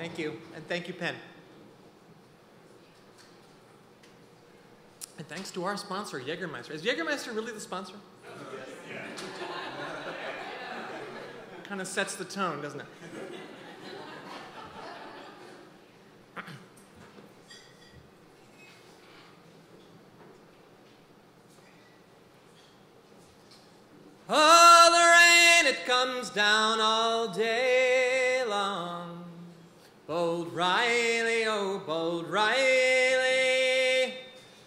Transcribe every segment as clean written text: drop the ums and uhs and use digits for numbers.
Thank you. And thank you, Penn. And thanks to our sponsor, Jägermeister. Is Jägermeister really the sponsor? Yeah. Kind of sets the tone, doesn't it? Oh, the rain, it comes down all day long. Bold Riley, oh, bold Riley.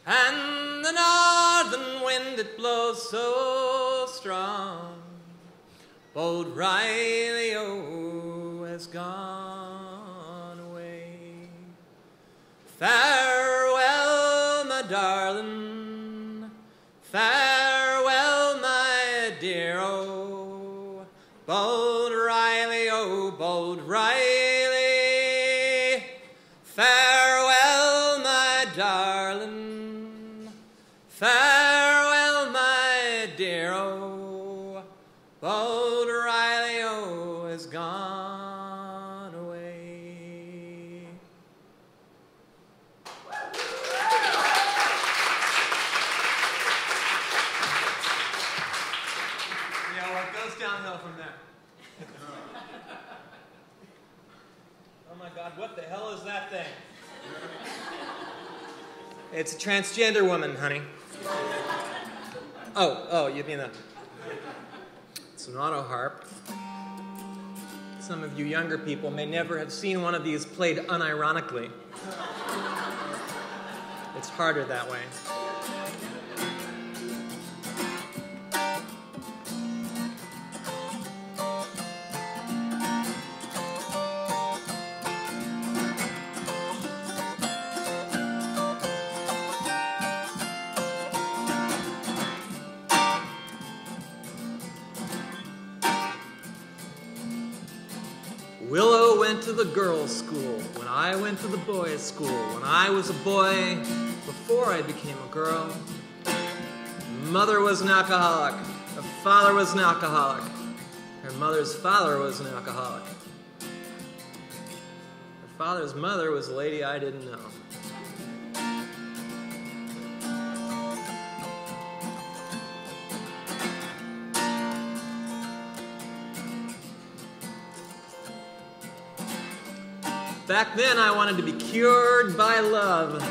And the northern wind, it blows so strong. Bold Riley, oh, has gone away. Farewell, my darling. Farewell, my dear, oh. Bold Riley, oh, bold Riley. Farewell, my darling. Farewell, my dear, oh. Bold Riley, oh, has gone away. Yeah, well, it goes downhill from there. Oh my God, what the hell is that thing? It's a transgender woman, honey. Oh, you mean that? It's an auto harp. Some of you younger people may never have seen one of these played unironically. It's harder that way. Willow went to the girls' school when I went to the boys' school. When I was a boy, before I became a girl. Mother was an alcoholic. Her father was an alcoholic. Her mother's father was an alcoholic. Her father's mother was a lady I didn't know. Back then, I wanted to be cured by love.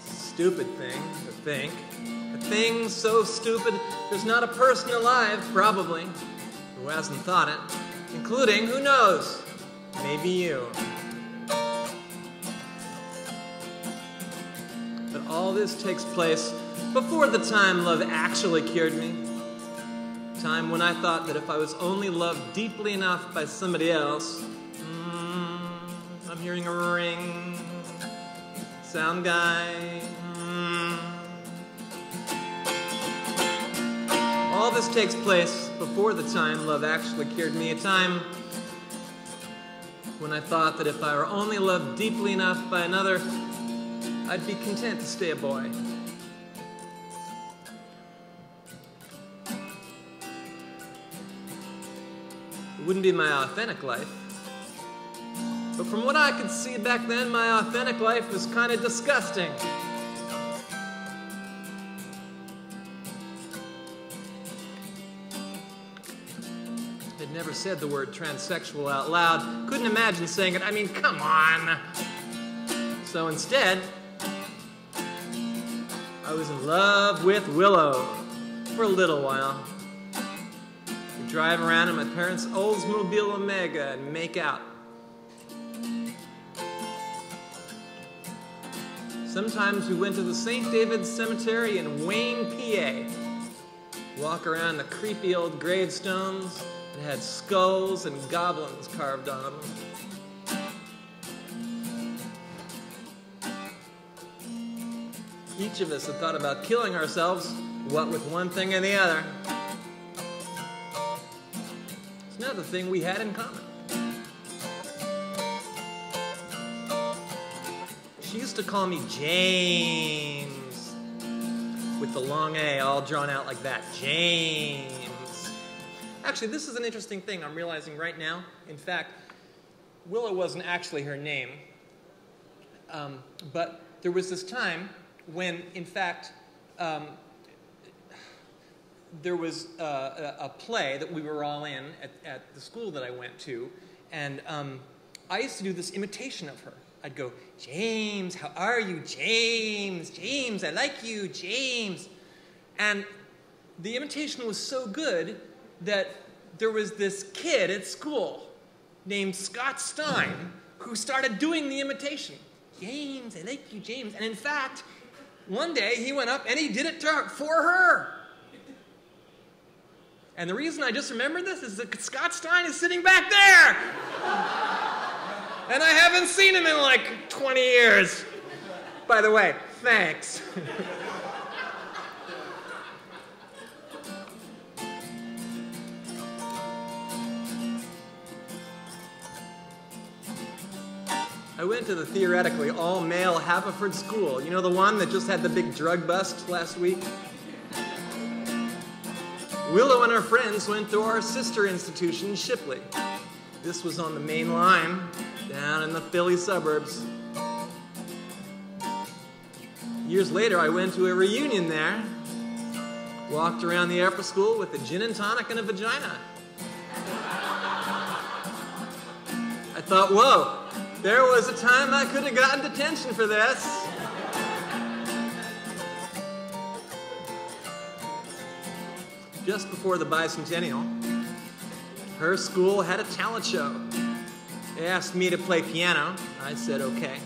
Stupid thing to think. A thing so stupid, there's not a person alive, probably, who hasn't thought it, including, who knows, maybe you. But all this takes place before the time love actually cured me. Time when I thought that if I was only loved deeply enough by somebody else. I'm hearing a ring. Sound guy. All this takes place before the time love actually cured me. A time when I thought that if I were only loved deeply enough by another, I'd be content to stay a boy. It wouldn't be my authentic life. But from what I could see back then, my authentic life was kind of disgusting. I'd never said the word transsexual out loud. Couldn't imagine saying it. I mean, come on. So instead, I was in love with Willow for a little while. We'd drive around in my parents' Oldsmobile Omega and make out. Sometimes we went to the St. David's Cemetery in Wayne, PA. Walk around the creepy old gravestones that had skulls and goblins carved on them. Each of us had thought about killing ourselves, what with one thing or the other. It's another thing we had in common. She used to call me James, with the long A all drawn out like that. James. Actually, this is an interesting thing I'm realizing right now. In fact, Willow wasn't actually her name, but there was this time when, in fact, there was a play that we were all in at the school that I went to, and I used to do this imitation of her. I'd go, "James, how are you, James? James, I like you, James." And the imitation was so good that there was this kid at school named Scott Stein who started doing the imitation. "James, I like you, James." And in fact, one day he went up and he did it for her. And the reason I just remembered this is that Scott Stein is sitting back there. And I haven't seen him in like 20 years. By the way, thanks. I went to the theoretically all-male Haverford school. You know, the one that just had the big drug bust last week? Willow and her friends went to our sister institution, Shipley. This was on the main line, down in the Philly suburbs. Years later, I went to a reunion there. Walked around the upper school with a gin and tonic and a vagina. I thought, whoa, there was a time I could have gotten detention for this. Just before the bicentennial, her school had a talent show. They asked me to play piano. I said, okay.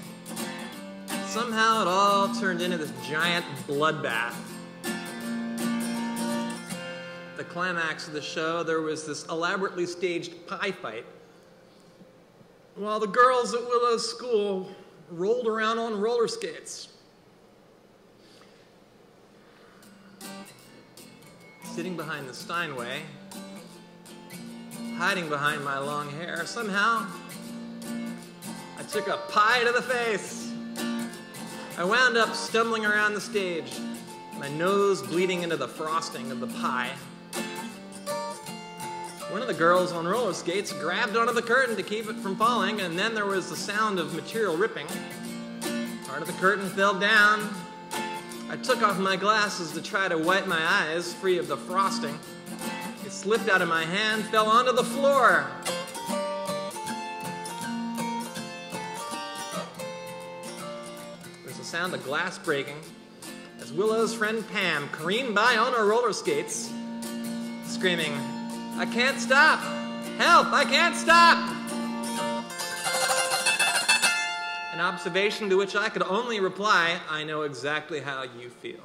Somehow it all turned into this giant bloodbath. The climax of the show, there was this elaborately staged pie fight, while the girls at Willow's school rolled around on roller skates. Sitting behind the Steinway, hiding behind my long hair, somehow I took a pie to the face. I wound up stumbling around the stage, my nose bleeding into the frosting of the pie. One of the girls on roller skates grabbed onto the curtain to keep it from falling, and then there was the sound of material ripping. Part of the curtain fell down. I took off my glasses to try to wipe my eyes free of the frosting. It slipped out of my hand, fell onto the floor. There's the sound of glass breaking as Willow's friend Pam careened by on her roller skates, screaming, "I can't stop! Help! I can't stop!" An observation to which I could only reply, "I know exactly how you feel."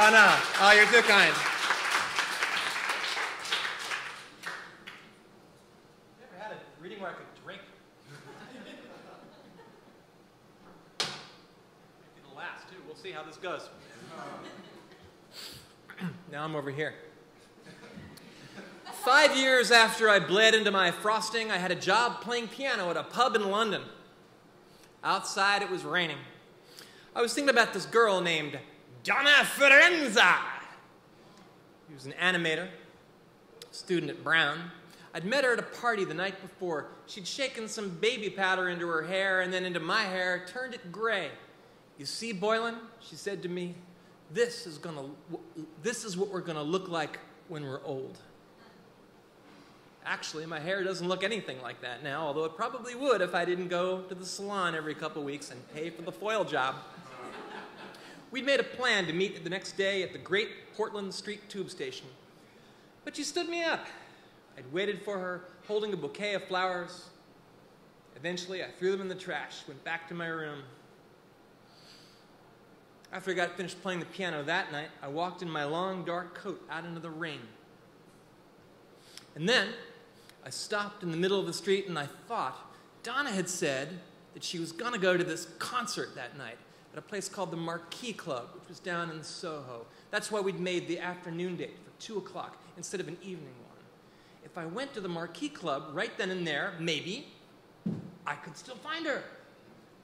Oh, no. Oh, you're too kind. Never had a reading where I could drink. Maybe the last, too. We'll see how this goes. Now I'm over here. 5 years after I bled into my frosting, I had a job playing piano at a pub in London. Outside, it was raining. I was thinking about this girl named Donna Firenza. He was an animator, student at Brown. I'd met her at a party the night before. She'd shaken some baby powder into her hair and then into my hair, turned it gray. "You see, Boylan," she said to me, this is what we're gonna look like when we're old. Actually, my hair doesn't look anything like that now, although it probably would if I didn't go to the salon every couple weeks and pay for the foil job. We'd made a plan to meet the next day at the Great Portland Street Tube Station. But she stood me up. I'd waited for her, holding a bouquet of flowers. Eventually, I threw them in the trash, went back to my room. After I got finished playing the piano that night, I walked in my long, dark coat out into the rain. And then, I stopped in the middle of the street and I thought Donna had said that she was going to go to this concert that night at a place called the Marquee Club, which was down in Soho. That's why we'd made the afternoon date for 2 o'clock instead of an evening one. If I went to the Marquee Club right then and there, maybe I could still find her.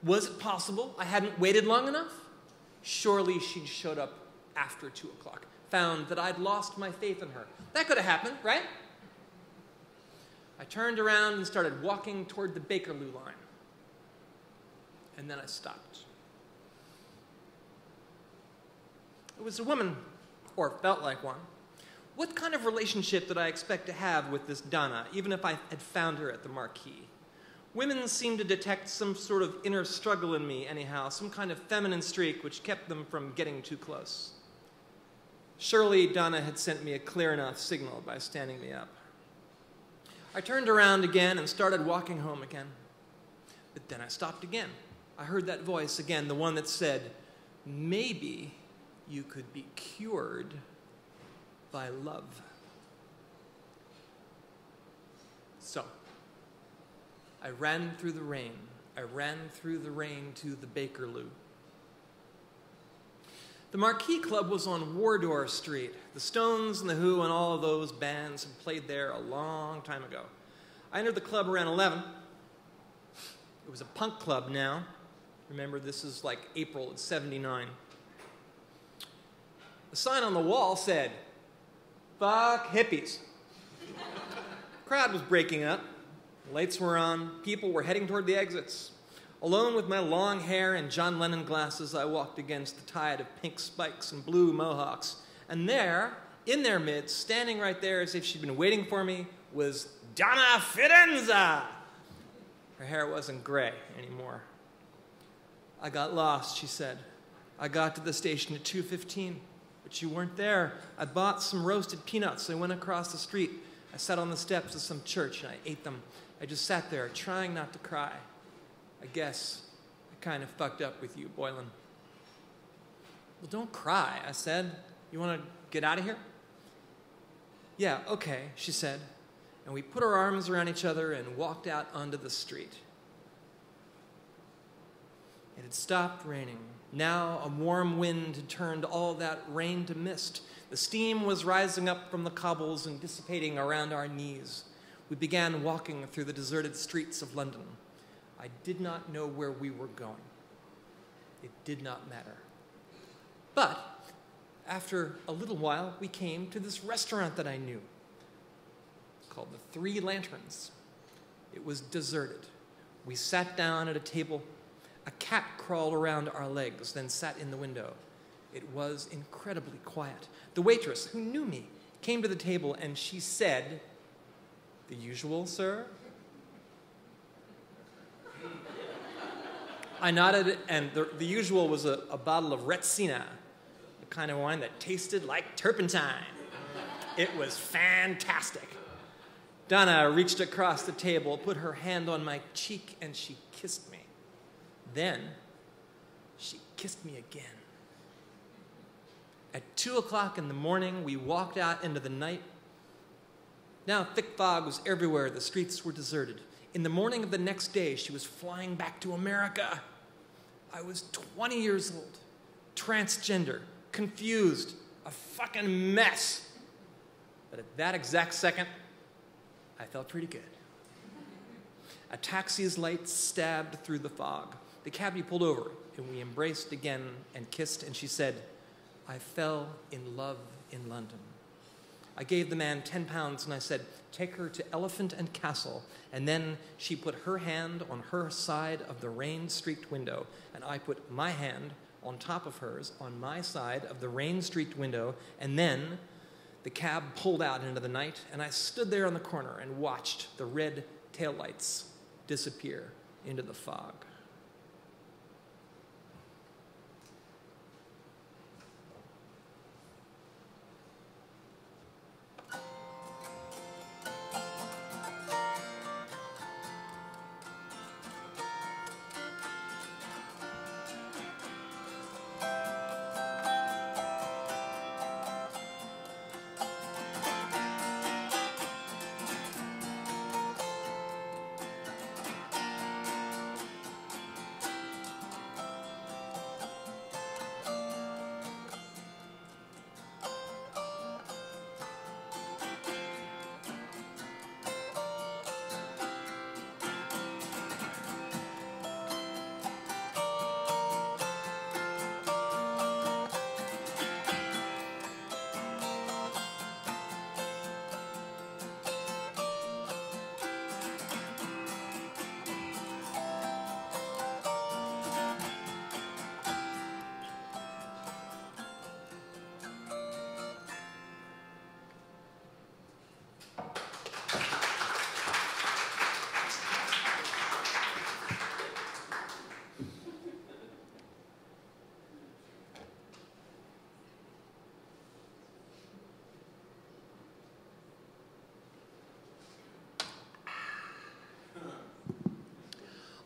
Was it possible I hadn't waited long enough? Surely she'd showed up after 2 o'clock, found that I'd lost my faith in her. That could have happened, right? I turned around and started walking toward the Bakerloo line. And then I stopped. It was a woman, or felt like one. What kind of relationship did I expect to have with this Donna, even if I had found her at the Marquee? Women seemed to detect some sort of inner struggle in me anyhow, some kind of feminine streak which kept them from getting too close. Surely Donna had sent me a clear enough signal by standing me up. I turned around again and started walking home again. But then I stopped again. I heard that voice again, the one that said, maybe you could be cured by love. So, I ran through the rain. I ran through the rain to the Bakerloo. The Marquee Club was on Wardour Street. The Stones and the Who and all of those bands had played there a long time ago. I entered the club around 11. It was a punk club now. Remember, this is like April of '79. The sign on the wall said, "Fuck hippies." The crowd was breaking up. The lights were on. People were heading toward the exits. Alone with my long hair and John Lennon glasses, I walked against the tide of pink spikes and blue mohawks. And there, in their midst, standing right there as if she'd been waiting for me, was Donna Fidenza. Her hair wasn't gray anymore. "I got lost," she said. "I got to the station at 2:15, but you weren't there. I bought some roasted peanuts. I went across the street. I sat on the steps of some church and I ate them. I just sat there, trying not to cry. I guess I kind of fucked up with you, Boylan." "Well, don't cry," I said. "You want to get out of here?" "Yeah, okay," she said. And we put our arms around each other and walked out onto the street. It had stopped raining. Now a warm wind had turned all that rain to mist. The steam was rising up from the cobbles and dissipating around our knees. We began walking through the deserted streets of London. I did not know where we were going. It did not matter. But after a little while, we came to this restaurant that I knew, called the Three Lanterns. It was deserted. We sat down at a table. A cat crawled around our legs, then sat in the window. It was incredibly quiet. The waitress, who knew me, came to the table and she said, "The usual, sir?" I nodded, and the usual was a bottle of Retsina, the kind of wine that tasted like turpentine. It was fantastic. Donna reached across the table, put her hand on my cheek, and she kissed me. Then, she kissed me again. At 2 o'clock in the morning, we walked out into the night. Now thick fog was everywhere. The streets were deserted. In the morning of the next day, she was flying back to America. I was 20 years old, transgender, confused, a fucking mess. But at that exact second, I felt pretty good. A taxi's lights stabbed through the fog. The cabbie pulled over, and we embraced again and kissed, and she said, "I fell in love in London." I gave the man 10 pounds, and I said, "Take her to Elephant and Castle." And then she put her hand on her side of the rain-streaked window, and I put my hand on top of hers on my side of the rain-streaked window, and then the cab pulled out into the night, and I stood there on the corner and watched the red taillights disappear into the fog.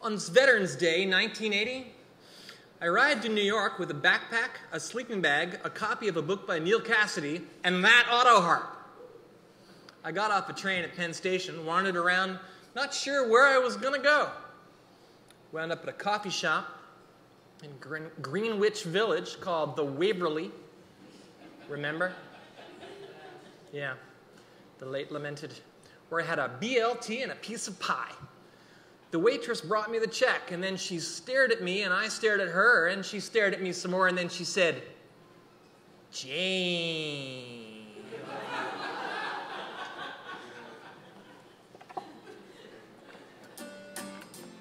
On Veterans Day, 1980, I arrived in New York with a backpack, a sleeping bag, a copy of a book by Neil Cassidy, and that auto harp. I got off a train at Penn Station, wandered around, not sure where I was going to go. Wound up at a coffee shop in Greenwich Village called the Waverly. Remember? Yeah, the late lamented, where I had a BLT and a piece of pie. The waitress brought me the check, and then she stared at me, and I stared at her, and she stared at me some more, and then she said, "Jane."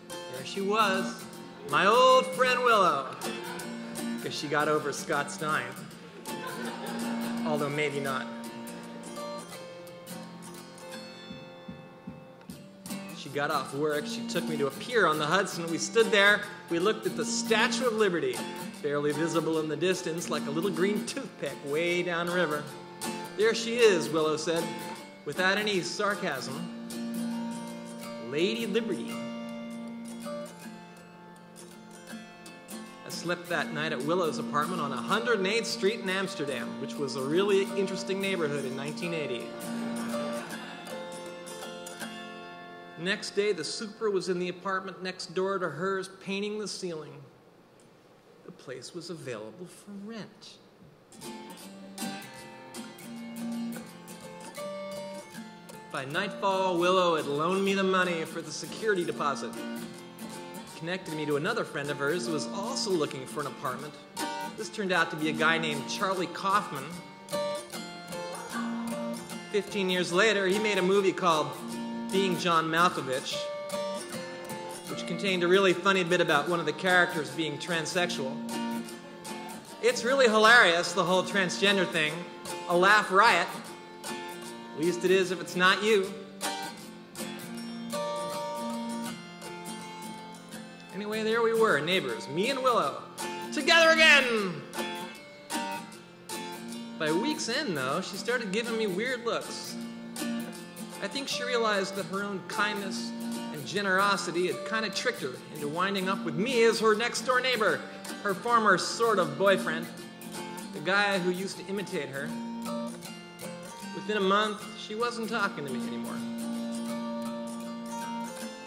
There she was, my old friend Willow, because she got over Scott Stein, although maybe not. She got off work, she took me to a pier on the Hudson. We stood there, we looked at the Statue of Liberty, barely visible in the distance like a little green toothpick way downriver. There she is, Willow said, without any sarcasm. Lady Liberty. I slept that night at Willow's apartment on 108th Street in Amsterdam, which was a really interesting neighborhood in 1980. Next day, the super was in the apartment next door to hers, painting the ceiling. The place was available for rent. By nightfall, Willow had loaned me the money for the security deposit. Connected me to another friend of hers who was also looking for an apartment. This turned out to be a guy named Charlie Kaufman. 15 years later, he made a movie called Being John Malkovich, which contained a really funny bit about one of the characters being transsexual. It's really hilarious, the whole transgender thing. A laugh riot. At least it is if it's not you. Anyway, there we were, neighbors, me and Willow, together again! By a week's end, though, she started giving me weird looks. I think she realized that her own kindness and generosity had kind of tricked her into winding up with me as her next-door neighbor, her former sort of boyfriend, the guy who used to imitate her. Within a month, she wasn't talking to me anymore.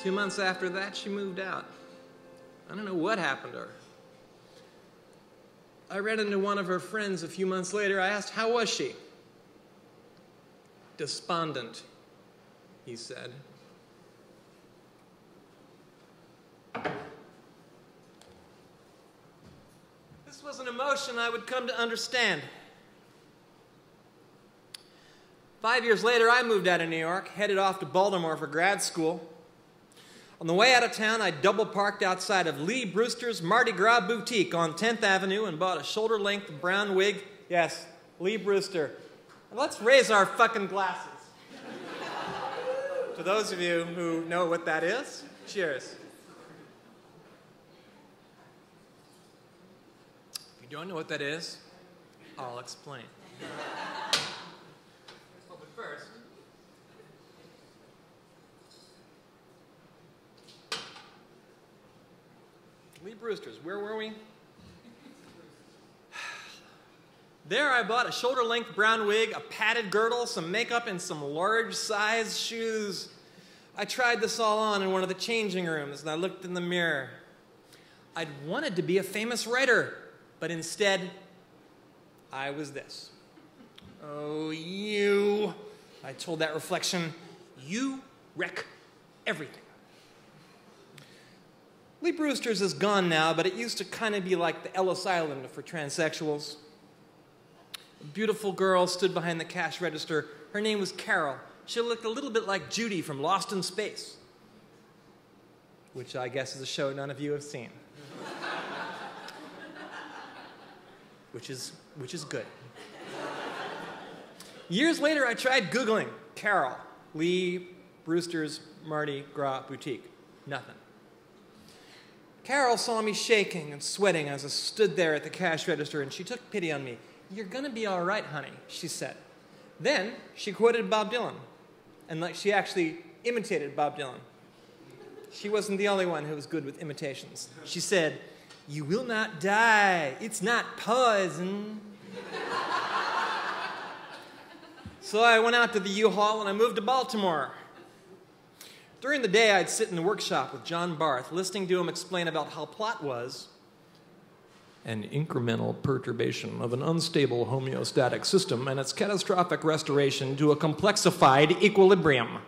2 months after that, she moved out. I don't know what happened to her. I ran into one of her friends a few months later. I asked, how was she? Despondent, he said. This was an emotion I would come to understand. 5 years later, I moved out of New York, headed off to Baltimore for grad school. On the way out of town, I double-parked outside of Lee Brewster's Mardi Gras Boutique on 10th Avenue and bought a shoulder-length brown wig. Yes, Lee Brewster. And let's raise our fucking glasses. To those of you who know what that is, cheers. If you don't know what that is, I'll explain. But first, Lee Brewster's, where were we? There I bought a shoulder-length brown wig, a padded girdle, some makeup, and some large-size shoes. I tried this all on in one of the changing rooms, and I looked in the mirror. I'd wanted to be a famous writer, but instead, I was this. Oh, you, I told that reflection, you wreck everything. Lee Brewster's is gone now, but it used to kind of be like the Ellis Island for transsexuals. A beautiful girl stood behind the cash register. Her name was Carol. She looked a little bit like Judy from Lost in Space, which I guess is a show none of you have seen. which is good. Years later, I tried Googling Carol, Lee Brewster's Mardi Gras Boutique. Nothing. Carol saw me shaking and sweating as I stood there at the cash register, and she took pity on me. "You're gonna be all right, honey," she said. Then she quoted Bob Dylan, and she actually imitated Bob Dylan. She wasn't the only one who was good with imitations. She said, "You will not die. It's not poison." So I went out to the U-Haul and I moved to Baltimore. During the day, I'd sit in the workshop with John Barth, listening to him explain about how plot was an incremental perturbation of an unstable homeostatic system and its catastrophic restoration to a complexified equilibrium.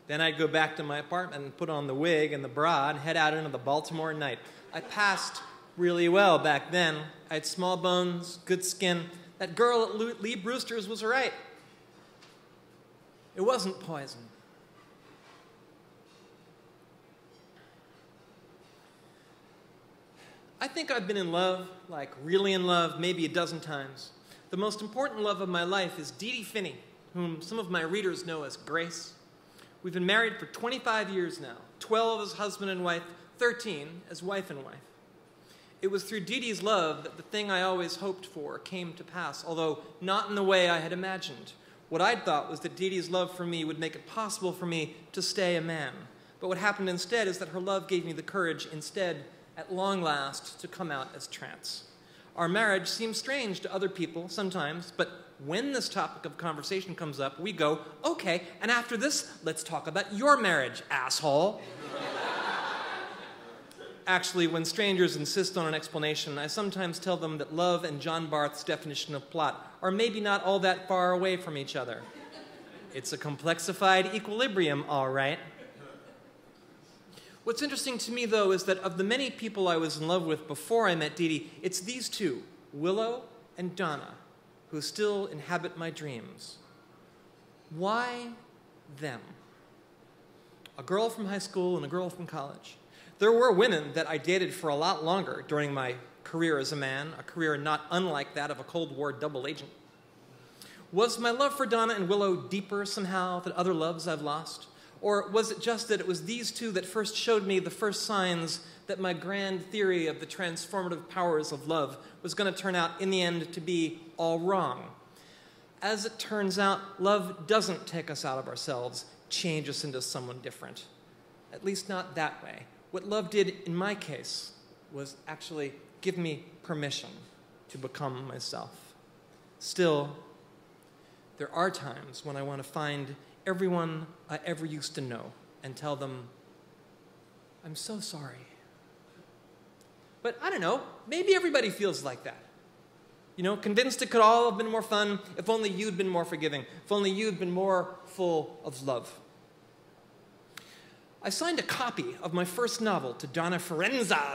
Then I'd go back to my apartment and put on the wig and the bra and head out into the Baltimore night. I passed really well back then. I had small bones, good skin. That girl at Lee Brewster's was right. It wasn't poison. I think I've been in love, like really in love, maybe a dozen times. The most important love of my life is Dee Dee Finney, whom some of my readers know as Grace. We've been married for 25 years now, 12 as husband and wife, 13 as wife and wife. It was through Dee Dee's love that the thing I always hoped for came to pass, although not in the way I had imagined. What I'd thought was that Dee Dee's love for me would make it possible for me to stay a man. But what happened instead is that her love gave me the courage instead, at long last, to come out as trans. Our marriage seems strange to other people sometimes, but when this topic of conversation comes up, we go, "Okay, and after this, let's talk about your marriage, asshole." Actually, when strangers insist on an explanation, I sometimes tell them that love and John Barth's definition of plot are maybe not all that far away from each other. It's a complexified equilibrium, all right. What's interesting to me, though, is that of the many people I was in love with before I met Dee Dee, it's these two, Willow and Donna, who still inhabit my dreams. Why them? A girl from high school and a girl from college. There were women that I dated for a lot longer during my career as a man, a career not unlike that of a Cold War double agent. Was my love for Donna and Willow deeper somehow than other loves I've lost? Or was it just that it was these two that first showed me the first signs that my grand theory of the transformative powers of love was going to turn out in the end to be all wrong? As it turns out, love doesn't take us out of ourselves, change us into someone different. At least not that way. What love did in my case was actually give me permission to become myself. Still, there are times when I want to find everyone I ever used to know and tell them, "I'm so sorry." But I don't know, maybe everybody feels like that. You know, convinced it could all have been more fun if only you'd been more forgiving, if only you'd been more full of love. I signed a copy of my first novel to Donna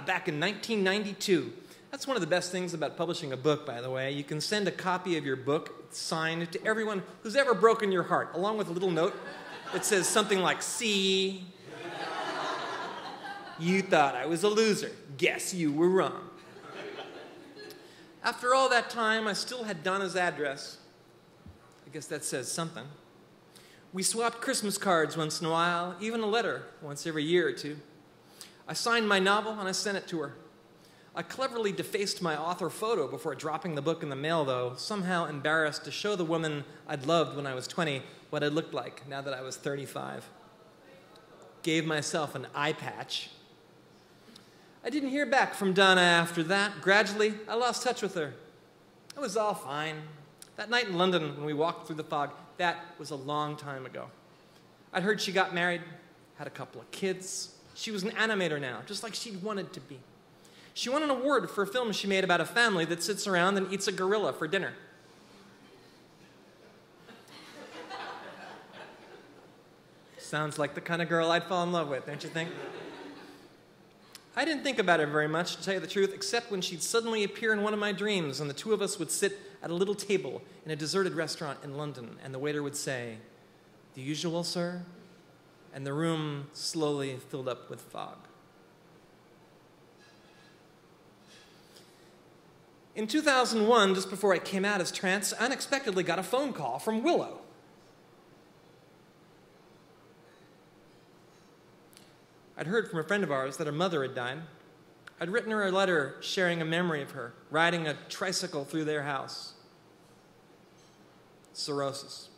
back in 1992. That's one of the best things about publishing a book, by the way. You can send a copy of your book signed to everyone who's ever broken your heart, along with a little note. that says something like, "See, you thought I was a loser. Guess you were wrong." After all that time, I still had Donna's address. I guess that says something. We swapped Christmas cards once in a while, even a letter once every year or two. I signed my novel and I sent it to her. I cleverly defaced my author photo before dropping the book in the mail, though, somehow embarrassed to show the woman I'd loved when I was 20 what I looked like now that I was 35. Gave myself an eye patch. I didn't hear back from Donna after that. Gradually, I lost touch with her. It was all fine. That night in London when we walked through the fog, that was a long time ago. I'd heard she got married, had a couple of kids. She was an animator now, just like she'd wanted to be. She won an award for a film she made about a family that sits around and eats a gorilla for dinner. Sounds like the kind of girl I'd fall in love with, don't you think? I didn't think about her very much, to tell you the truth, except when she'd suddenly appear in one of my dreams and the two of us would sit at a little table in a deserted restaurant in London and the waiter would say, "The usual, sir?" And the room slowly filled up with fog. In 2001, just before I came out as trans, I unexpectedly got a phone call from Willow. I'd heard from a friend of ours that her mother had died. I'd written her a letter sharing a memory of her, riding a tricycle through their house. Cirrhosis.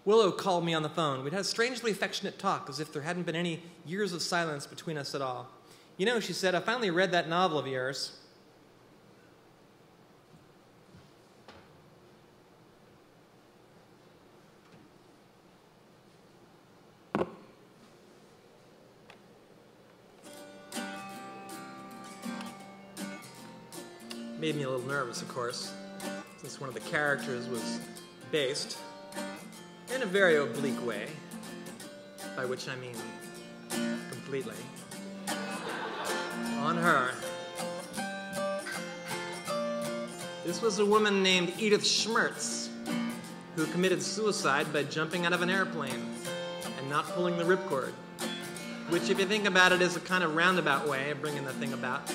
Willow called me on the phone. We'd had a strangely affectionate talk, as if there hadn't been any years of silence between us at all. "You know," she said, "I finally read that novel of yours." Made me a little nervous, of course, since one of the characters was based, in a very oblique way, by which I mean completely, on her. This was a woman named Edith Schmertz, who committed suicide by jumping out of an airplane and not pulling the ripcord, which, if you think about it, is a kind of roundabout way of bringing the thing about.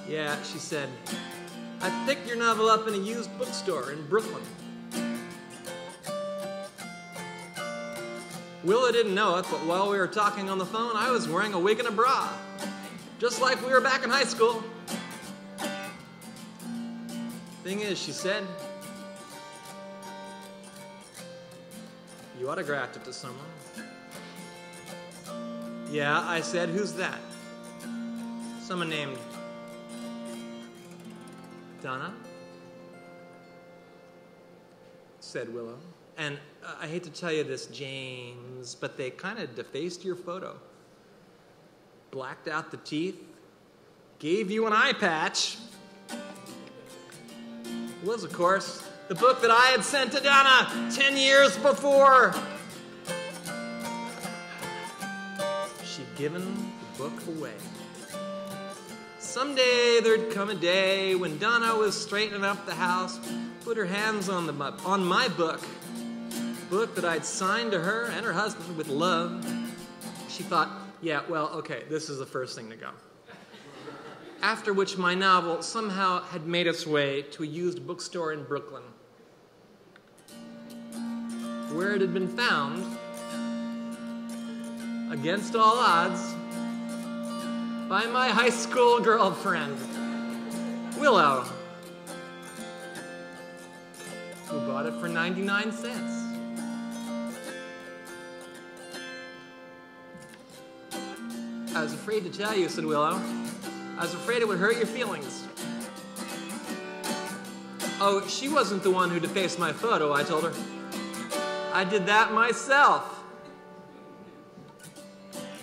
"Yeah," she said, "I picked your novel up in a used bookstore in Brooklyn." Willow didn't know it, but while we were talking on the phone, I was wearing a wig and a bra, just like we were back in high school. "Thing is," she said, "you autographed it to someone." "Yeah," I said, "who's that?" "Someone named Donna," said Willow. "And I hate to tell you this, James, but they kind of defaced your photo. Blacked out the teeth. Gave you an eye patch." It was, of course, the book that I had sent to Donna 10 years before. She'd given the book away. Someday there'd come a day when Donna was straightening up the house, put her hands on my book that I'd signed to her and her husband with love. She thought, "Yeah, well, okay, this is the first thing to go." After which my novel somehow had made its way to a used bookstore in Brooklyn, where it had been found, against all odds, by my high school girlfriend, Willow, who bought it for 99 cents. "I was afraid to tell you," said Willow. "I was afraid it would hurt your feelings." "Oh, she wasn't the one who defaced my photo," I told her. "I did that myself."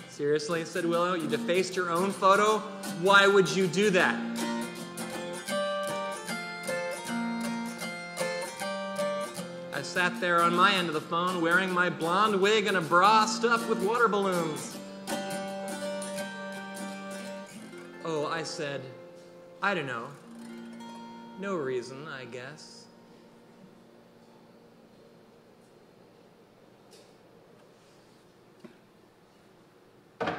"Seriously," said Willow, "you defaced your own photo? Why would you do that?" I sat there on my end of the phone wearing my blonde wig and a bra stuffed with water balloons. Oh, I said, I don't know. No reason, I guess. A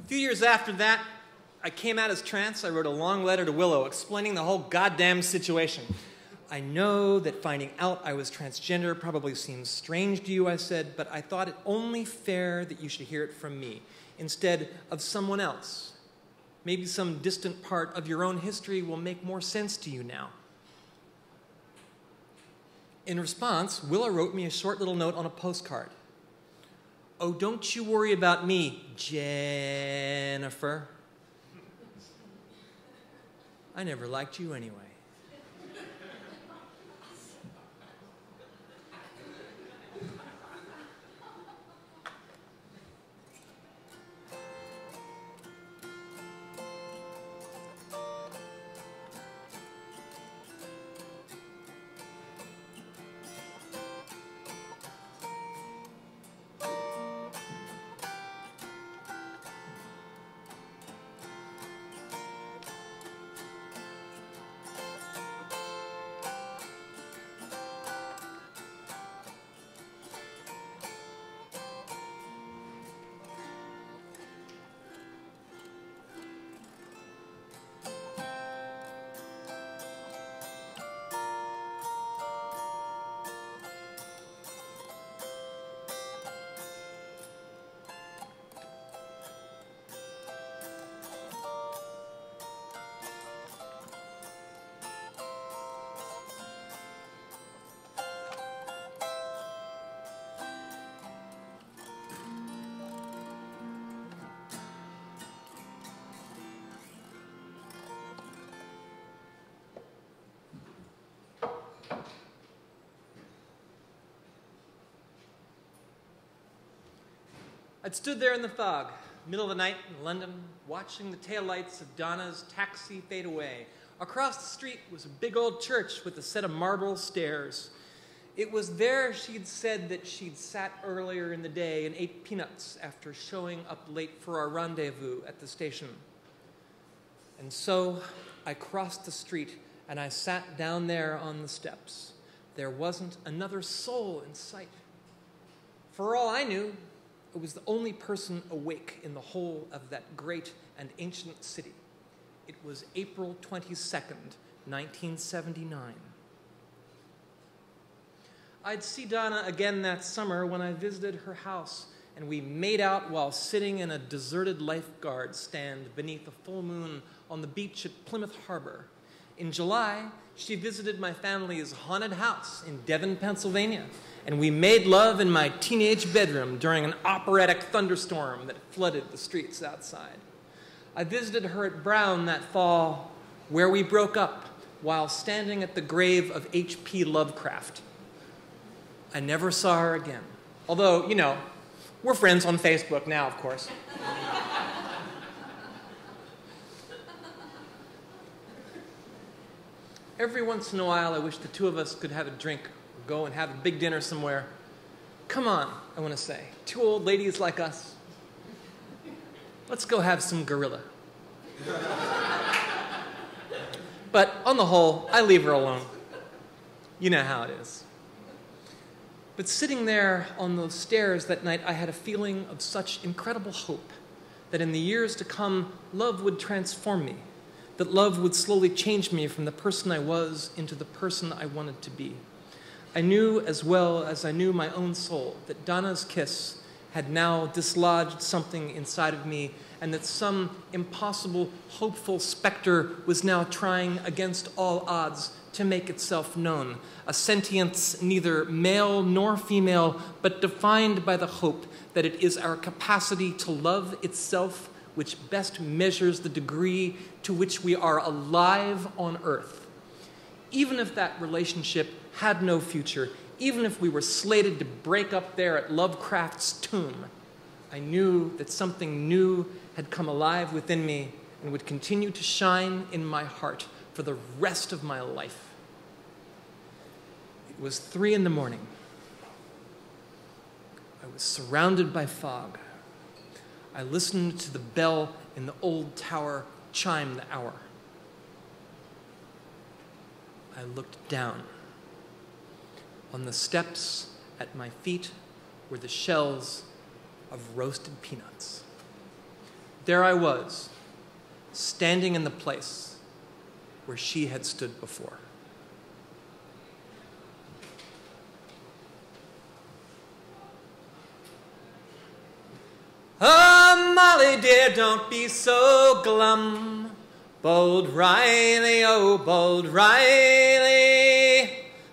few years after that, I came out as trans. I wrote a long letter to Willow explaining the whole goddamn situation. I know that finding out I was transgender probably seems strange to you, I said, but I thought it only fair that you should hear it from me instead of someone else. Maybe some distant part of your own history will make more sense to you now. In response, Willow wrote me a short little note on a postcard. Oh, don't you worry about me, Jennifer. I never liked you anyway. I'd stood there in the fog, middle of the night in London, watching the taillights of Donna's taxi fade away. Across the street was a big old church with a set of marble stairs. It was there she'd said that she'd sat earlier in the day and ate peanuts after showing up late for our rendezvous at the station. And so I crossed the street and I sat down there on the steps. There wasn't another soul in sight. For all I knew, it was the only person awake in the whole of that great and ancient city. It was April 22nd, 1979. I'd see Donna again that summer when I visited her house, and we made out while sitting in a deserted lifeguard stand beneath a full moon on the beach at Plymouth Harbor. In July, she visited my family's haunted house in Devon, Pennsylvania, and we made love in my teenage bedroom during an operatic thunderstorm that flooded the streets outside. I visited her at Brown that fall, where we broke up while standing at the grave of H.P. Lovecraft. I never saw her again. Although, you know, we're friends on Facebook now, of course. Every once in a while, I wish the two of us could have a drink or go and have a big dinner somewhere. Come on, I want to say. Two old ladies like us. Let's go have some gorilla. But on the whole, I leave her alone. You know how it is. But sitting there on those stairs that night, I had a feeling of such incredible hope that in the years to come, love would transform me, that love would slowly change me from the person I was into the person I wanted to be. I knew as well as I knew my own soul that Donna's kiss had now dislodged something inside of me, and that some impossible, hopeful specter was now trying against all odds to make itself known, a sentience neither male nor female, but defined by the hope that it is our capacity to love itself which best measures the degree to which we are alive on earth. Even if that relationship had no future, even if we were slated to break up there at Lovecraft's tomb, I knew that something new had come alive within me and would continue to shine in my heart for the rest of my life. It was 3 in the morning. I was surrounded by fog. I listened to the bell in the old tower chime the hour. I looked down. On the steps at my feet were the shells of roasted peanuts. There I was, standing in the place where she had stood before. Oh, Molly dear, don't be so glum. Bold Riley, oh, bold Riley.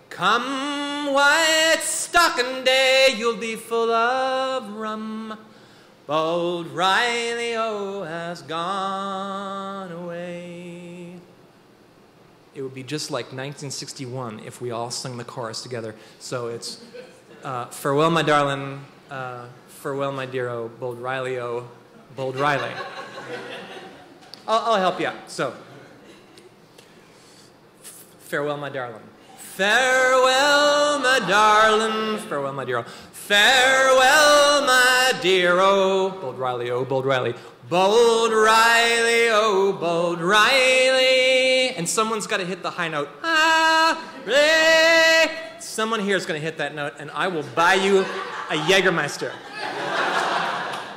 Come white stocking day, you'll be full of rum. Bold Riley, oh, has gone away. It would be just like 1961 if we all sung the chorus together. So it's farewell, my darling, farewell, my dear, oh, bold Riley, oh, bold Riley. I'll help you out. So, farewell, my darling. Farewell, my darling. Farewell, my dear, oh. Farewell, my dear, oh, bold Riley, oh, bold Riley. Bold Riley, oh, bold Riley. And someone's got to hit the high note. Ah, Ray. Someone here is going to hit that note, and I will buy you a Jägermeister.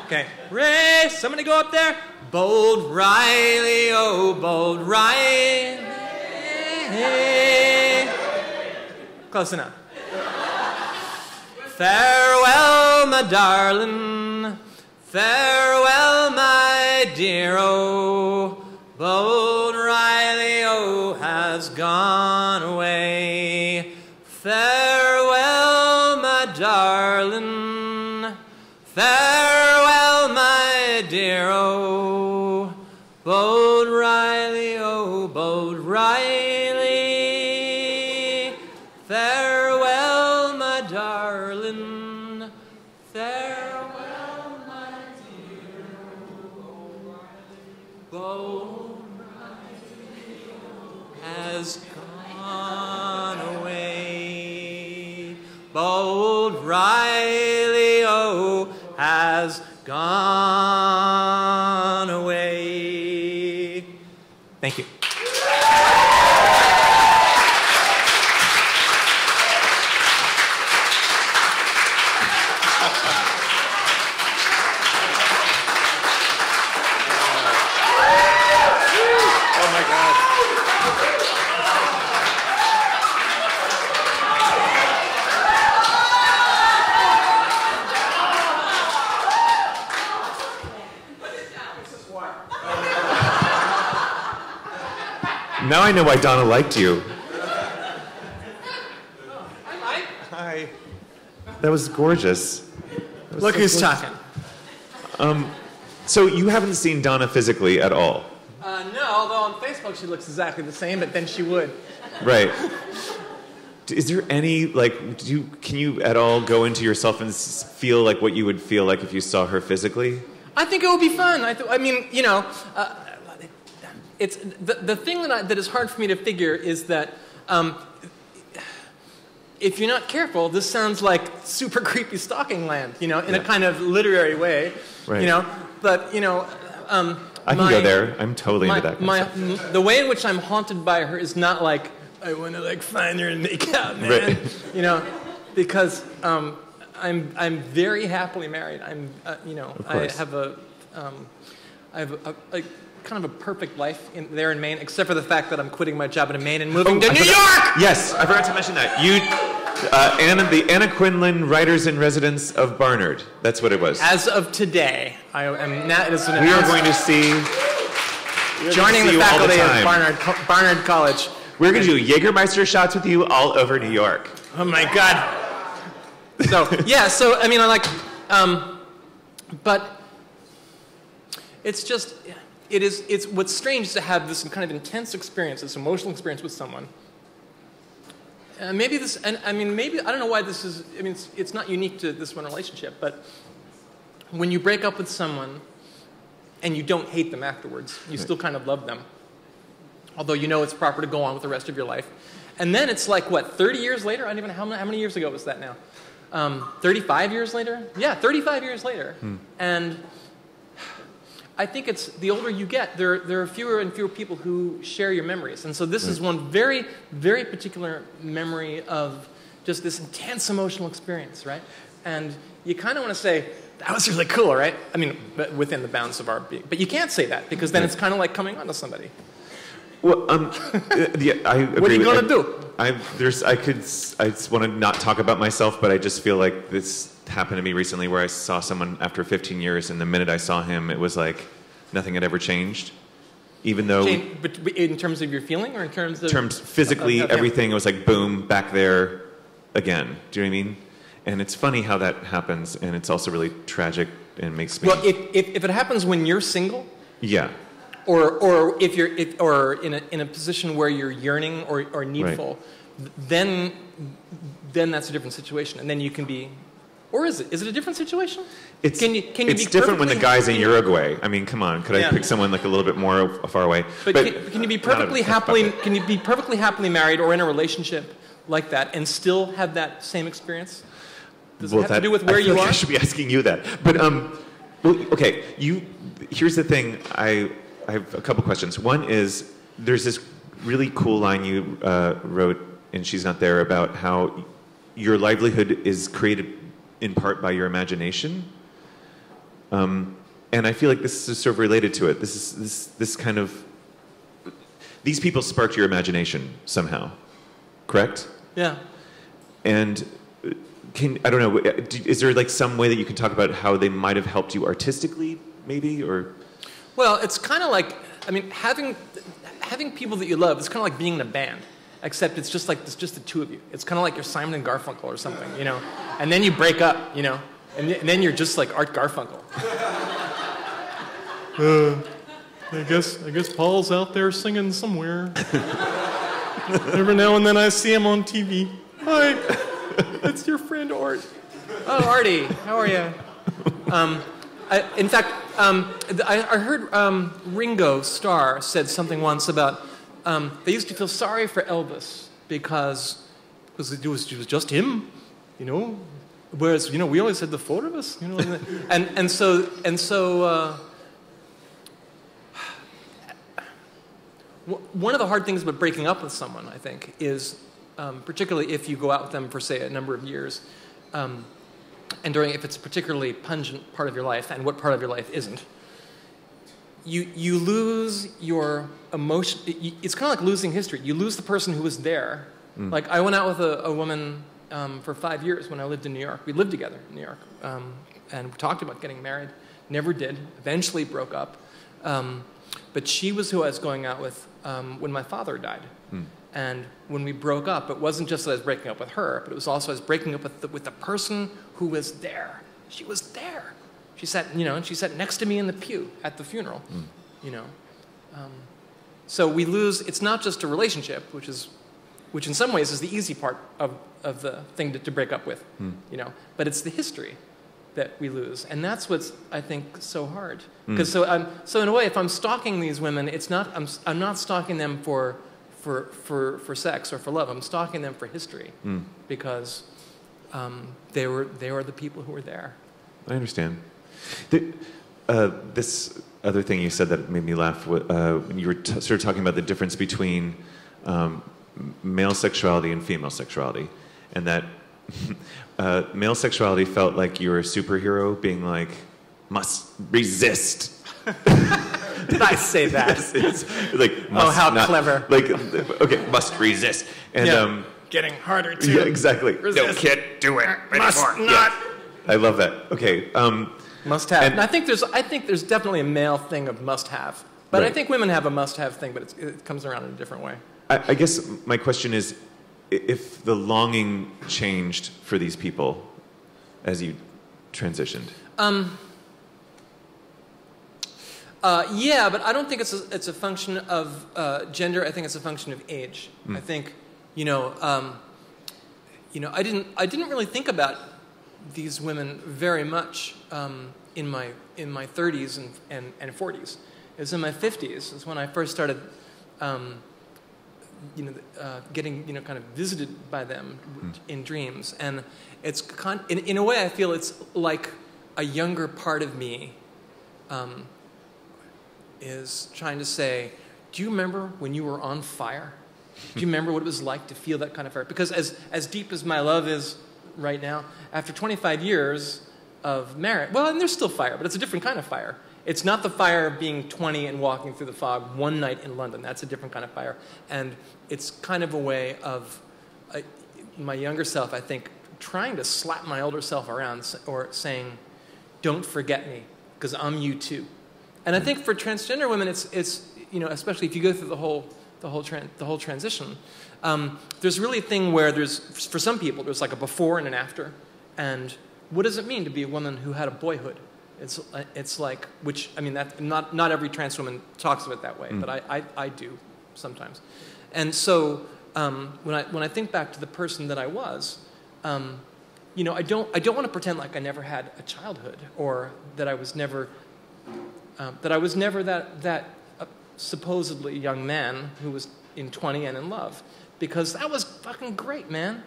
Okay, Ray, somebody go up there. Bold Riley, oh, bold Riley. Close enough. Farewell, my darling. Farewell, my dear, oh, bold Riley, oh, has gone away. Farewell, my darling. Farewell, my dear, oh, bold Riley, oh, bold Riley. Farewell, my darling. Farewell, my dear, bold Riley has gone away. Bold Riley, oh, has gone away. Thank you. Oh my God. Now I know why Donna liked you. Hi. That was gorgeous. That was Look so who's gorgeous. talking. So you haven't seen Donna physically at all? No, although on Facebook she looks exactly the same, but then she would. Right. Is there any, like, can you at all go into yourself and feel like what you would feel like if you saw her physically? I think it would be fun. I mean, you know, it's the thing that is hard for me to figure is that if you're not careful, this sounds like super creepy stalking land, you know, in a kind of literary way, Right. you know. But you know, I can go there. I'm totally into that concept. The way in which I'm haunted by her is not like I want to like find her and make out, man. Right. You know, because I'm very happily married. I'm you know, I have a kind of a perfect life there in Maine, except for the fact that I'm quitting my job in Maine and moving to New York! Yes, I forgot to mention that. You, the Anna Quinlan Writers in Residence of Barnard. That's what it was. As of today, I am now. It is an We are going to see. joining the faculty of Barnard College. We're going to do Jägermeister shots with you all over New York. Oh my God! So yeah, so I mean, I like, but it's just. It's what's strange is to have this kind of intense experience, this emotional experience with someone. Maybe this, and I mean, maybe, I don't know why this is, I mean, it's not unique to this one relationship, but when you break up with someone and you don't hate them afterwards, you still kind of love them. Although you know it's proper to go on with the rest of your life. And then it's like, what, 30 years later? I don't even know how many years ago was that now? 35 years later? Yeah, 35 years later. And I think it's the older you get, there are fewer and fewer people who share your memories. And so this is one very, very particular memory of just this intense emotional experience, right? And you kind of want to say, that was really cool, right? I mean, but within the bounds of our being. But you can't say that, because then it's kind of like coming on to somebody. Well, yeah, I agree. What are you going to do? I just want to not talk about myself, but I just feel like this happened to me recently where I saw someone after 15 years, and the minute I saw him, it was like nothing had ever changed. Even though... But in terms of your feeling, or in terms of... Physically, everything was like, boom, back there again. Do you know what I mean? And it's funny how that happens, and it's also really tragic and makes me... Well, if it happens when you're single... Yeah. Or if you're in a position where you're yearning or needful, then that's a different situation, and then you can be, or is it a different situation? It's different when the guy's in Uruguay. I mean, come on, could I pick someone like a little bit more far away? But can you be perfectly happily married or in a relationship like that and still have that same experience? Does it have to do with where you are? I should be asking you that, but well, okay. Here's the thing. I have a couple questions. One is, there's this really cool line you wrote, and she's not there, about how your livelihood is created in part by your imagination. And I feel like this is sort of related to it. This kind of... These people sparked your imagination somehow, correct? Yeah. And I don't know, is there like some way that you can talk about how they might have helped you artistically, maybe, or... Well, it's kind of like, I mean, having people that you love, it's kind of like being in a band, except it's just the two of you. It's kind of like you're Simon and Garfunkel or something, you know, and then you break up, you know, and then you're just like Art Garfunkel. I guess Paul's out there singing somewhere. Every now and then I see him on TV. Hi, it's your friend Art. Oh, Artie, how are you? In fact, I heard Ringo Starr said something once about they used to feel sorry for Elvis because it was just him, you know. Whereas, you know, we always had the four of us, you know, and so one of the hard things about breaking up with someone, I think, is particularly if you go out with them for, say, a number of years. And if it's a particularly pungent part of your life, and what part of your life isn't, you lose your emotion. It's kind of like losing history. You lose the person who was there. Like, I went out with a woman for 5 years when I lived in New York. We lived together in New York, and we talked about getting married. Never did. Eventually broke up. But she was who I was going out with when my father died. And when we broke up, it wasn't just that I was breaking up with her, but it was also I was breaking up with the person who was there. She was there. She sat, you know, and she sat next to me in the pew at the funeral, you know. So we lose. It's not just a relationship, which in some ways is the easy part of the thing to break up with, you know. But it's the history that we lose, and that's what's, I think, so hard. Because so in a way, if I'm stalking these women, it's not I'm not stalking them for sex or for love. I'm stalking them for history, because they were the people who were there. I understand. This other thing you said that made me laugh, when you were sort of talking about the difference between male sexuality and female sexuality, and that male sexuality felt like you were a superhero being like, must resist. Did I say that? Yes, it's like, oh, how not, clever. Like, okay, must resist. And getting harder to yeah, exactly. resist. No, can't do it anymore. Must not. Yeah. I love that. Okay. Must have. And I think there's definitely a male thing of must have. But right. I think women have a must have thing, but it comes around in a different way. I guess my question is, if the longing changed for these people as you transitioned. Yeah, but I don't think it's a function of gender. I think it's a function of age. I think, I didn't really think about these women very much in my 30s and 40s. It was in my 50s is when I first started getting kind of visited by them in dreams, and it's in a way I feel it's like a younger part of me is trying to say, do you remember when you were on fire? Do you remember what it was like to feel that kind of fire? Because as deep as my love is right now, after 25 years of marriage, well, and there's still fire, but it's a different kind of fire. It's not the fire of being 20 and walking through the fog one night in London. That's a different kind of fire. And it's kind of a way of my younger self, I think, trying to slap my older self around or saying, don't forget me, because I'm you too. And I think for transgender women, it's especially if you go through the whole transition, there's really a thing where for some people, there's like a before and an after. And what does it mean to be a woman who had a boyhood? It's like, which, I mean, that not every trans woman talks of it that way, but I do sometimes. And so when I think back to the person that I was, I don't want to pretend like I never had a childhood or that I was never that supposedly young man who was in 20 and in love, because that was fucking great, man,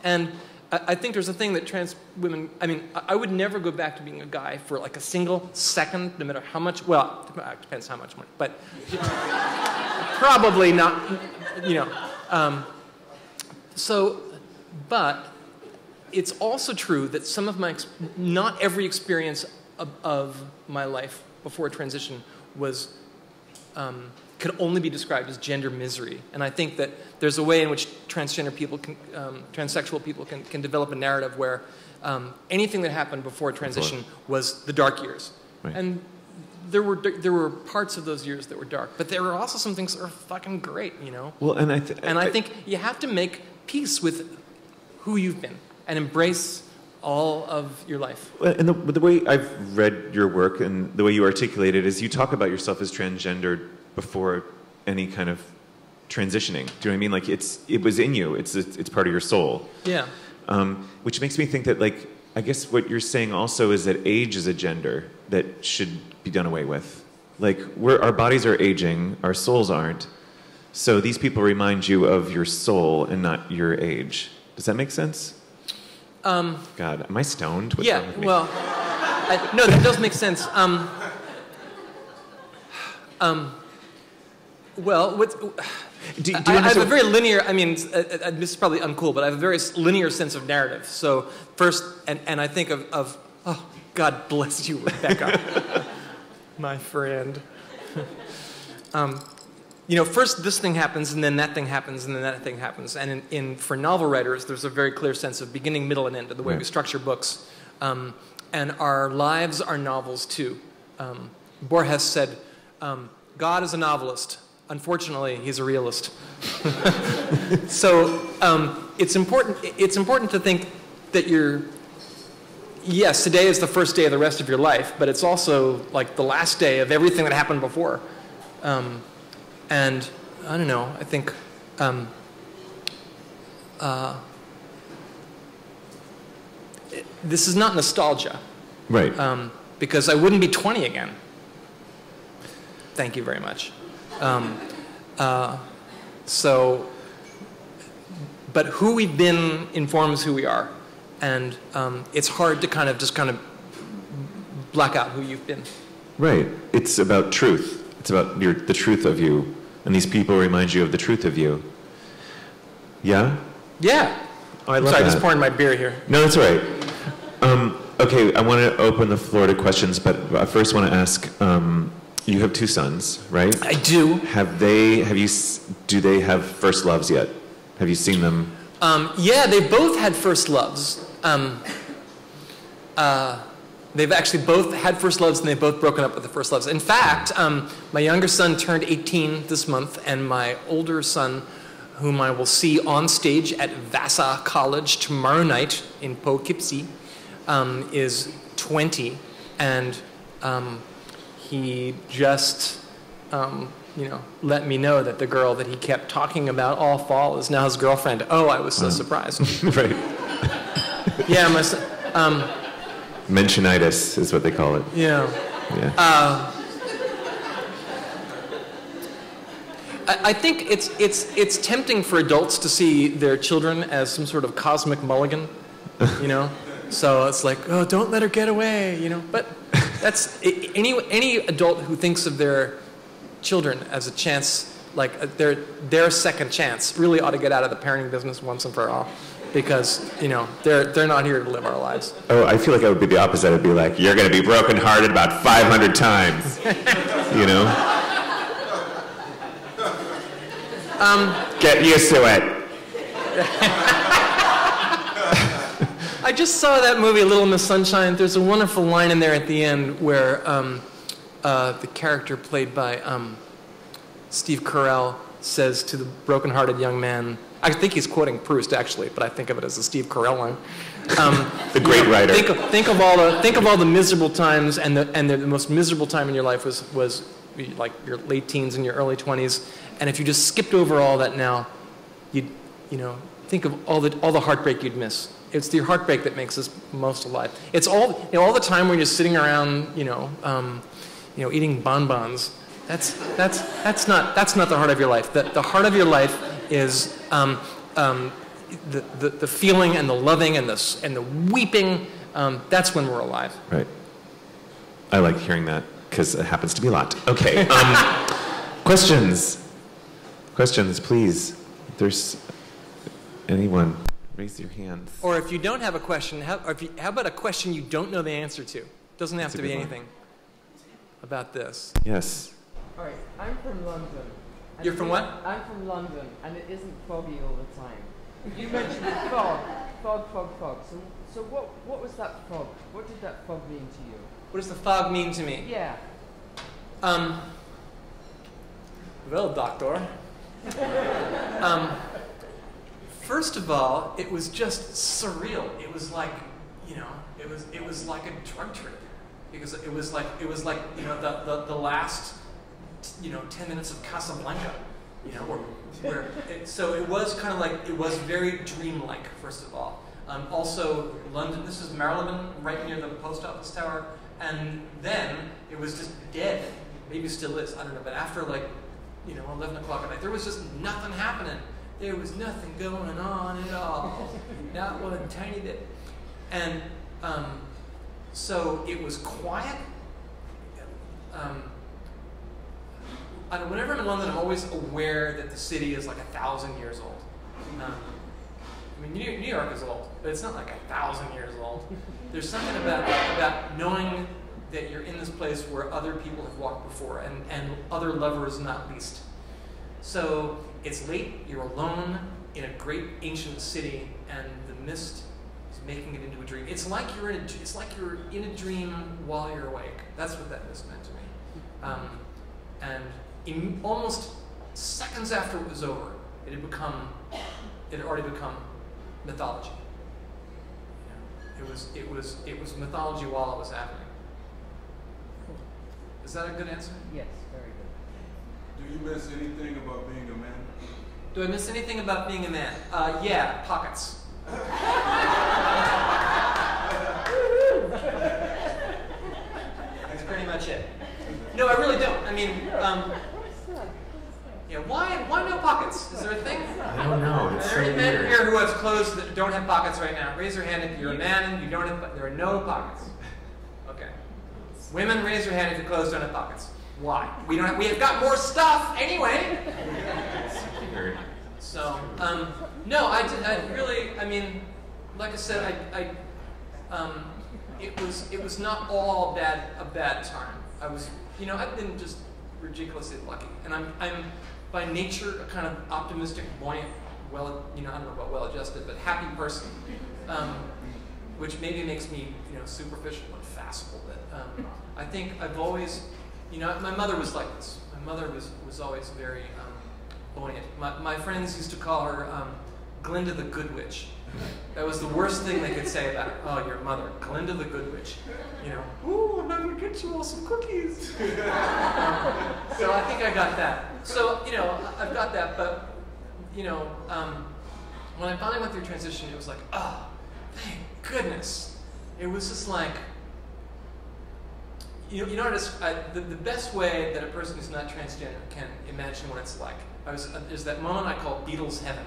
And I think there's a thing that trans women, I mean, I would never go back to being a guy for like a single second, no matter how much, well, it depends how much money, but probably not, but it's also true that some of not every experience of my life before transition was, could only be described as gender misery. And I think that there's a way in which transgender people, transsexual people can develop a narrative where anything that happened before transition was the dark years. Right. And there were parts of those years that were dark, but there were also some things that were fucking great, Well, and I think you have to make peace with who you've been and embrace all of your life. And the way I've read your work and the way you articulate it is you talk about yourself as transgendered before any kind of transitioning. Do you know what I mean? Like it was in you. It's part of your soul. Yeah. Which makes me think that, like, I guess what you're saying also is that age is a gender that should be done away with. Like, our bodies are aging, our souls aren't. So these people remind you of your soul and not your age. Does that make sense? God, am I stoned? What's wrong with me? Well, no, that does make sense. Well, I have a very linear, I mean, this is probably uncool, but I have a very linear sense of narrative. So first, and I think of oh, God bless you, Rebecca, my friend. First this thing happens, and then that thing happens, and then that thing happens. And for novel writers, there's a very clear sense of beginning, middle, and end of the way we structure books. And our lives are novels, too. Borges said, God is a novelist. Unfortunately, he's a realist. So it's important to think that yes, today is the first day of the rest of your life, but it's also like the last day of everything that happened before. And I don't know, I think this is not nostalgia. Right. Because I wouldn't be 20 again. Thank you very much. But who we've been informs who we are. And it's hard to kind of black out who you've been. Right. It's about truth. It's about the truth of you. And these people remind you of the truth of you. Yeah? Yeah. Oh, I love Sorry, that. I'm just pouring my beer here. No, that's all right. Okay, I want to open the floor to questions, but I first want to ask, you have 2 sons, right? I do. Do they have first loves yet? Have you seen them? Yeah, they both had first loves. They've actually both had first loves, and they've both broken up with the first loves. In fact, my younger son turned 18 this month, and my older son, whom I will see on stage at Vassar College tomorrow night in Poughkeepsie, is 20, and he just, let me know that the girl that he kept talking about all fall is now his girlfriend. Oh, I was so surprised. Right. Yeah, my son. Mentionitis is what they call it. Yeah. Yeah. I think it's tempting for adults to see their children as some sort of cosmic mulligan, you know. So it's like, oh, don't let her get away, you know. But that's any adult who thinks of their children as a chance, like their second chance, really ought to get out of the parenting business once and for all, because you know they're not here to live our lives. Oh, I feel like I would be the opposite. I'd be like, you're going to be brokenhearted about 500 times, you know. Get used to it. I just saw that movie, Little Miss Sunshine. There's a wonderful line in there at the end where the character played by Steve Carell says to the broken-hearted young man, I think he's quoting Proust actually, but I think of it as a Steve Carell line. The great writer. Think of all the miserable times, and the most miserable time in your life was like your late teens and your early 20s. And if you just skipped over all that now, you know, think of all the heartbreak you'd miss. It's the heartbreak that makes us most alive. It's all the time when you're sitting around, eating bonbons. That's not the heart of your life. The heart of your life is the feeling and the loving and the weeping. That's when we're alive. Right. I like hearing that because it happens to be a lot. Okay. Questions, please. If there's anyone, raise your hands. Or if you don't have a question, how about a question you don't know the answer to? Doesn't have to be anything about this. Yes. All right, I'm from London. You're from what? I'm from London, and it isn't foggy all the time. You mentioned fog. So what was that fog? What did that fog mean to you? What does the fog mean to me? Yeah. Well, doctor. First of all, it was just surreal. It was like, it was like a drug trip, because it was like the last 10 minutes of Casablanca, so it was kind of like, it was very dreamlike. First of all, also London. This is Marylebone, right near the post office tower, and then it was just dead. Maybe still is. I don't know. But after 11 o'clock at night, there was just nothing happening. There was nothing going on at all. Not one tiny bit. And so it was quiet. Whenever I'm in London, I'm always aware that the city is like 1,000 years old. New York is old, but it's not like 1,000 years old. There's something about knowing that you're in this place where other people have walked before, and other lovers not least. So it's late, you're alone in a great ancient city, and the mist is making it into a dream. It's like you're in a dream while you're awake. That's what that mist meant to me. And almost seconds after it was over, it had already become mythology. It was mythology while it was happening. Is that a good answer? Yes, very good. Do you miss anything about being a man? Do I miss anything about being a man? Yeah, pockets. That's pretty much it. No, I really don't. I mean, why no pockets? Is there a thing? I don't know. It's Are there any so men weird. here who have clothes that don't have pockets right now? Raise your hand if you're a man and you don't have. There are no pockets. Okay. Women, raise your hand if your clothes don't have pockets. Why? We have got more stuff anyway. Weird. So, no, I really, I mean, like I said, it was not all a bad time. I've been just ridiculously lucky, and I'm by nature a kind of optimistic, buoyant, I don't know about well-adjusted, but happy person, which maybe makes me, superficial and facile. But I think I've always, my mother was like this. My mother was always very buoyant. My friends used to call her Glinda the Good Witch. That was the worst thing they could say about her. Oh, your mother, Glinda the Good Witch. Ooh, I'm going to get you all some cookies. So I think I got that. So, I've got that, but, when I finally went through transition, it was like, oh, thank goodness. It was just like, the best way that a person who's not transgender can imagine what it's like there's that moment I call Beatles heaven.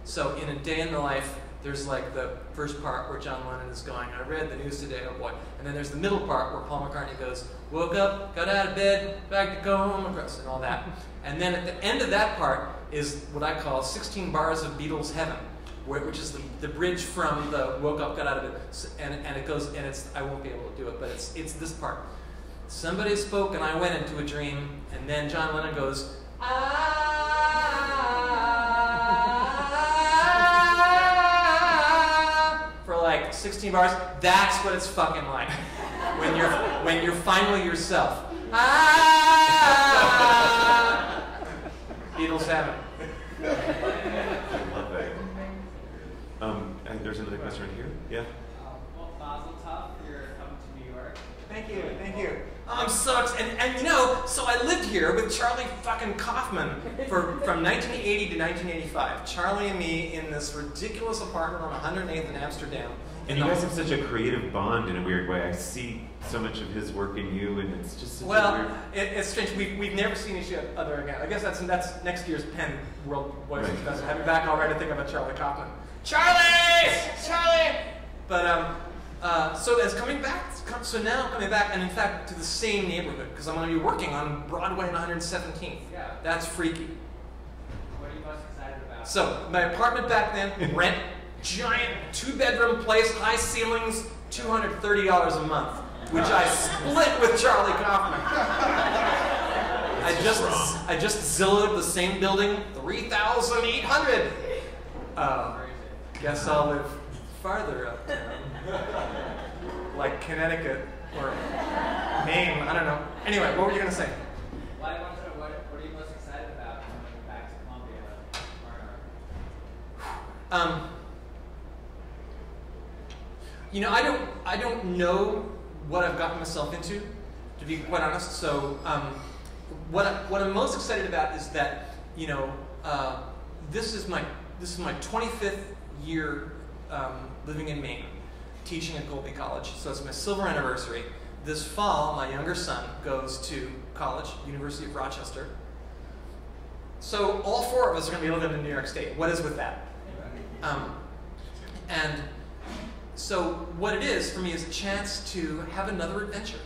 So in A Day in the Life, there's like the first part where John Lennon is going, I read the news today, oh boy. And then there's the middle part where Paul McCartney goes, woke up, got out of bed, back to go home, and all that. And then at the end of that part is what I call 16 bars of Beatles heaven, which is the bridge from the woke up, got out of bed, and it goes, and it's, I won't be able to do it, but it's this part. Somebody spoke and I went into a dream, and then John Lennon goes, for like 16 bars. That's what it's fucking like when you're finally yourself. Beatles heaven. I love that. And there's another question right here. Yeah. Well, Mazel Tov, you're coming to New York. Thank you, thank you. Sucks. And you know, so I lived here with Charlie fucking Kaufman from 1980 to 1985. Charlie and me in this ridiculous apartment on 108th in Amsterdam. And you guys have such a creative bond in a weird way. I see so much of his work in you, and it's just such a weird... it's strange. We've never seen each other again. I guess that's next year's Penn World Voice Festival. Have you back already to think about Charlie Kaufman. Charlie! Charlie! But so as coming back, so now I'm coming back, and in fact to the same neighborhood, because I'm going to be working on Broadway and 117th. Yeah. That's freaky. What are you most excited about? So my apartment back then, rent, giant 2-bedroom place, high ceilings, $230 a month, which I split with Charlie Kaufman. I just Zillowed the same building, 3,800. Guess I'll live farther uptown. Like Connecticut or Maine, I don't know. Anyway, what were you going to say? Well, I wanted to know, what are you most excited about coming back to Columbia tomorrow? You know, I don't know what I've gotten myself into, to be quite honest. So what I'm most excited about is that, you know, this is my 25th year living in Maine, teaching at Colby College. So it's my silver anniversary. This fall, my younger son goes to college, University of Rochester. So all 4 of us are going to be living in New York State. What is with that? And so what it is for me is a chance to have another adventure,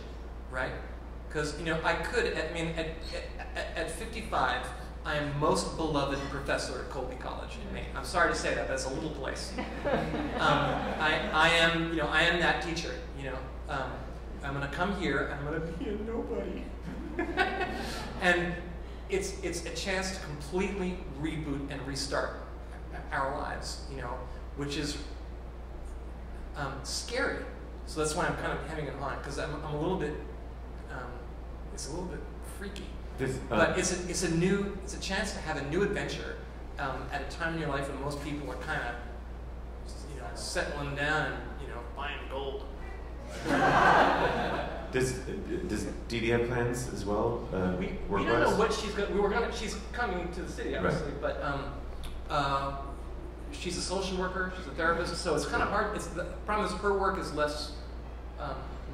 right? Because, you know, I could, at 55, I am most beloved professor at Colby College in Maine. I'm sorry to say that, but it's a little place. I am that teacher, you know. I'm going to come here, and I'm going to be a nobody. And it's a chance to completely reboot and restart our lives, you know, which is scary. So that's why I'm kind of having it on, because I'm a little bit, it's a little bit freaky. But it's a chance to have a new adventure at a time in your life when most people are kind of, you know, settling down and, you know, buying gold. Does Dee Dee have plans as well? We don't know what she's going. She's coming to the city, obviously, right. But she's a social worker. She's a therapist, so it's kind of hard. The problem is her work is less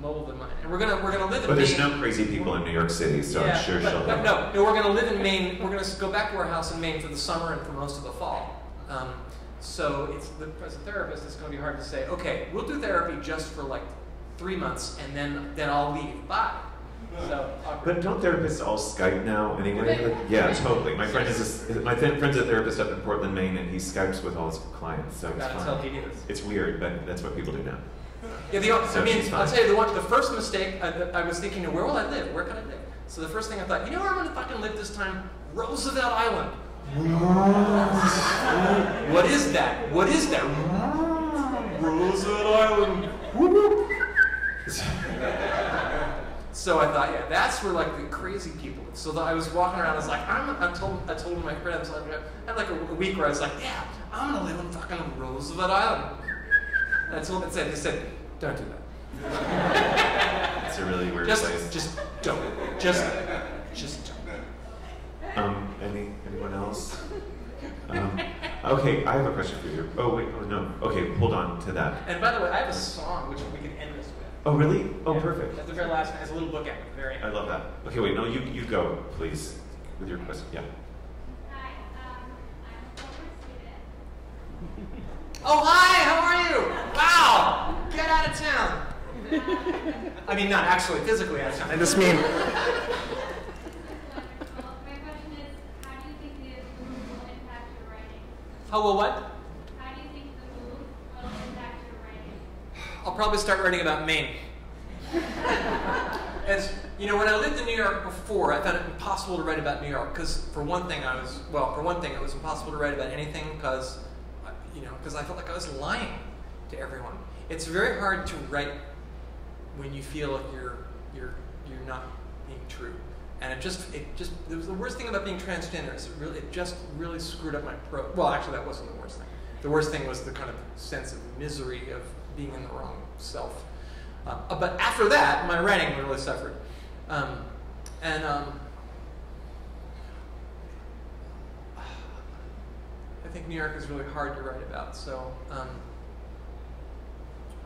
mobile than mine, and we're gonna live in Maine. But there's no crazy people in New York City, so yeah, I'm sure she'll. But no, we're gonna live in Maine. We're gonna go back to our house in Maine for the summer and for most of the fall. So as a therapist, it's going to be hard to say, okay, we'll do therapy just for like 3 months, and then I'll leave. Bye. So, but don't therapists all Skype now anyway? Like, yeah, totally. My friend's a therapist up in Portland, Maine, and he Skypes with all his clients. So it's fine. It's weird, but that's what people do now. Yeah, I'll tell you the first mistake. I was thinking, where will I live? Where can I live? So the first thing I thought, you know where I'm going to fucking live this time? Roosevelt Island. What is that? What is that? Roosevelt Island. So I thought, yeah, that's where like the crazy people. So I was walking around. I was like, I told my friends, I had like a week where I was like, yeah, I'm gonna live on fucking Roosevelt Island. And I told them, they said, don't do that. It's a really weird place. Just don't. Just don't. Anyone else? Okay, I have a question for you. Oh wait, oh no. Okay, hold on to that. And by the way, I have a song which we can end this with. Oh really? Oh, yeah, perfect. At the very last, as a little bookend at the very end. I love that. Okay, wait, no, you go, please, with your question. Yeah. Hi. Oh, hi, how are you? Wow, get out of town. I mean, not actually physically out of town. I just mean... My question is, how do you think the move will impact your writing? How will what? How do you think the move will impact your writing? I'll probably start writing about Maine. As you know, when I lived in New York before, I found it impossible to write about New York because, for one thing, it was impossible to write about anything because, because I felt like I was lying to everyone. It's very hard to write when you feel like you're not being true, and it was the worst thing about being transgender. Is it just really screwed up my prose. Well, actually, that wasn't the worst thing. The worst thing was the kind of sense of misery of being in the wrong self. But after that, my writing really suffered. I think New York is really hard to write about, so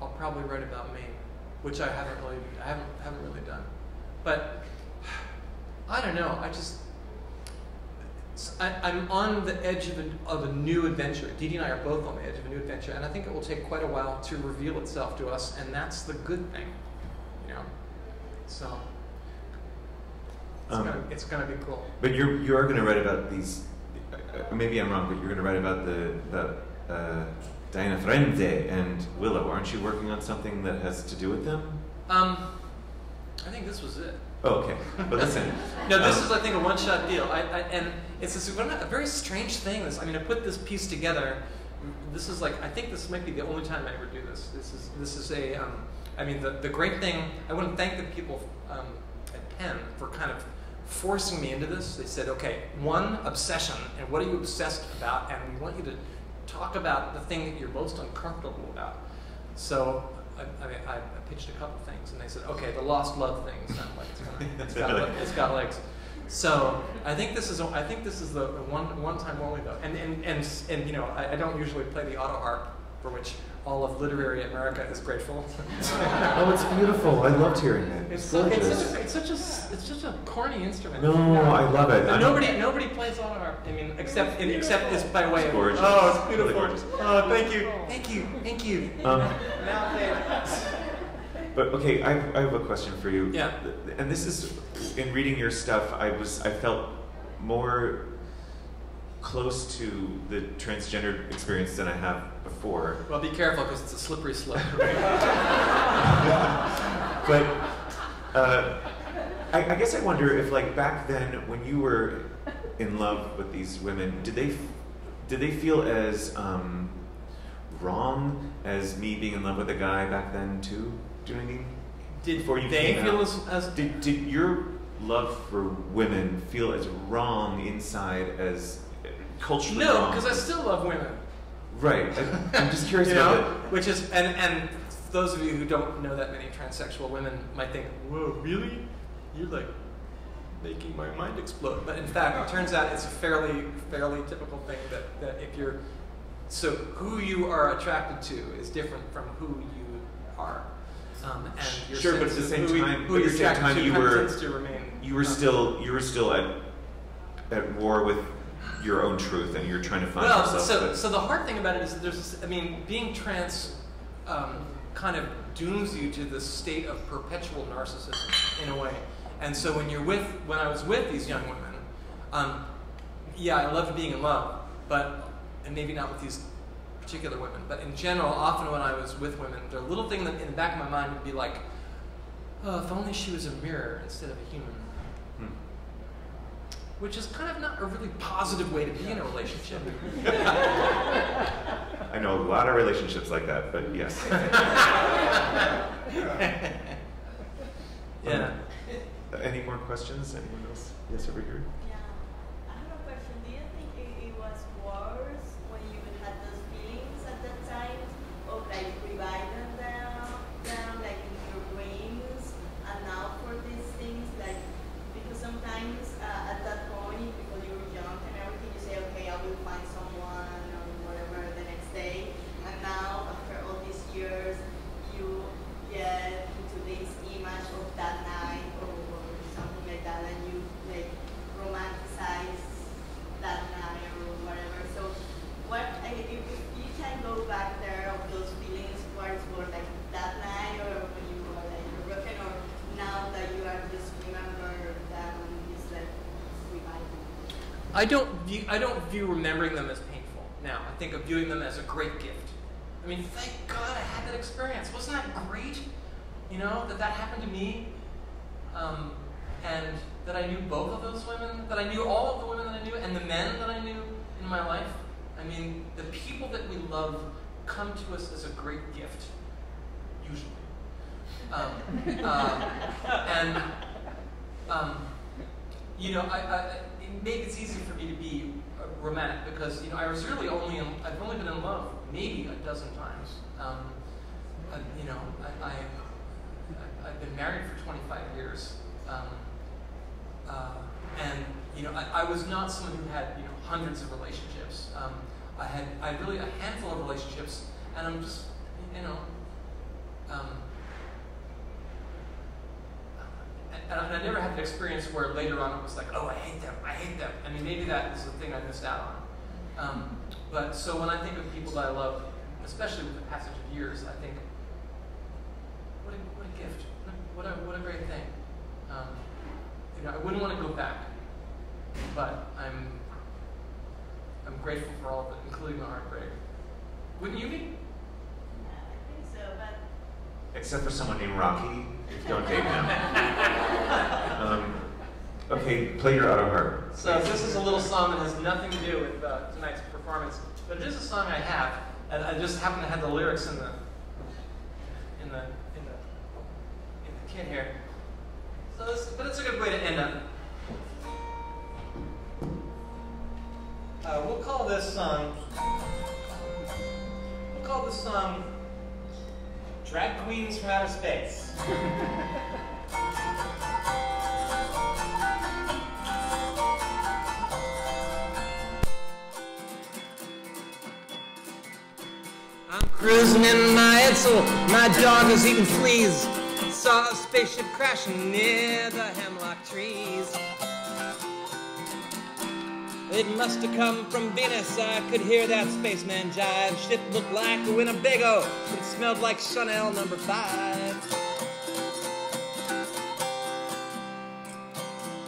I'll probably write about Maine, which I haven't really done. But I don't know. I'm on the edge of a new adventure. Dee Dee and I are both on the edge of a new adventure, and I think it will take quite a while to reveal itself to us, and that's the good thing, So it's gonna be cool. But you are going to write about these. Maybe I'm wrong, but you're going to write about the Diana Frente and Willow. Aren't you working on something that has to do with them? I think this was it. Oh, okay. But listen. No, this is, I think, a one-shot deal. And it's a very strange thing. I put this piece together. This is I think this might be the only time I ever do this. This is the great thing. I want to thank the people at Penn for kind of forcing me into this. They said, okay, one, obsession, and what are you obsessed about? And we want you to talk about the thing that you're most uncomfortable about. So I pitched a couple things, and they said, okay, the lost love thing sounds like it's got legs. So I think this is the one time only though, and I don't usually play the auto harp, for which all of literary America is grateful. Oh, it's beautiful. I loved hearing it. It's such a corny instrument. No, I love it. Nobody plays auto harp. Except it's by way of. Gorgeous. Oh, it's beautiful. Really gorgeous. Oh, thank you. But okay, I have a question for you. Yeah. And this is, in reading your stuff, I felt more close to the transgender experience than I have before. Well, be careful because it's a slippery slope. But I guess I wonder if, back then, when you were in love with these women, did they feel as wrong as me being in love with a guy back then too? Do you know what I mean? Did your love for women feel as wrong inside as culturally wrong? No, because I still love women. Right. I'm just curious about it. Which is, and those of you who don't know that many transsexual women might think, whoa, really? You're making my mind explode. But in fact, it turns out it's a fairly typical thing that if you're, so who you are attracted to is different from who you are. And your sure, but at the same time, you were still at war with your own truth, and you're trying to find yourself. So the hard thing about it is being trans kind of dooms you to this state of perpetual narcissism in a way. And so when I was with these young women, I loved being in love, and maybe not with these particular women, but in general, often when I was with women, the little thing that in the back of my mind would be like, oh, if only she was a mirror instead of a human. Which is kind of not a really positive way to be in a relationship. I know a lot of relationships like that, but yes. Yeah. Any more questions? Anyone else? Yes, over here. Yeah, I have a question. Do you think it was worse when you had those feelings at that time of reviving them in your brains, and now for these things, because sometimes at that point, because you were young and everything, you say, okay, I will find someone or whatever the next day, and now after all these years, you get into this image of that night or something like that, and you after of those feelings towards more like that night or when you were like broken or now that you are just remember that it's like revival? I don't view remembering them as painful now. I think of viewing them as a great gift. I mean, thank God I had that experience. Wasn't that great? You know, that happened to me, and that I knew both of those women, that I knew all of the women that I knew, and the men that I knew in my life. I mean, the people that we love come to us as a great gift, usually. You know, it's easy for me to be romantic because, you know, I've only been in love maybe a dozen times. You know, I've been married for 25 years. And, you know, I was not someone who had, you know, hundreds of relationships. I had really a handful of relationships, and I'm just, you know, and I never had an experience where later on it was like, oh, I hate them. I mean, maybe that is the thing I missed out on. But so when I think of people that I love, especially with the passage of years, I think, what a gift. What a great thing. You know, I wouldn't want to go back, but I'm grateful for all of it, including the heartbreak. Wouldn't you be? Yeah, I think so, but Except for someone named Rocky. Don't date him. Okay, play your auto harp. So this is a little song that has nothing to do with tonight's performance, but it is a song I have, and I just happen to have the lyrics in the kit here. So but it's a good way to end up. We'll call this song Drag Queens from Outer Space. I'm cruising in my Edsel, my dog is eating fleas. Saw a spaceship crashing near the hemlock trees. It must have come from Venus, I could hear that spaceman jive. Shit looked like a Winnebago, it smelled like Chanel No. 5.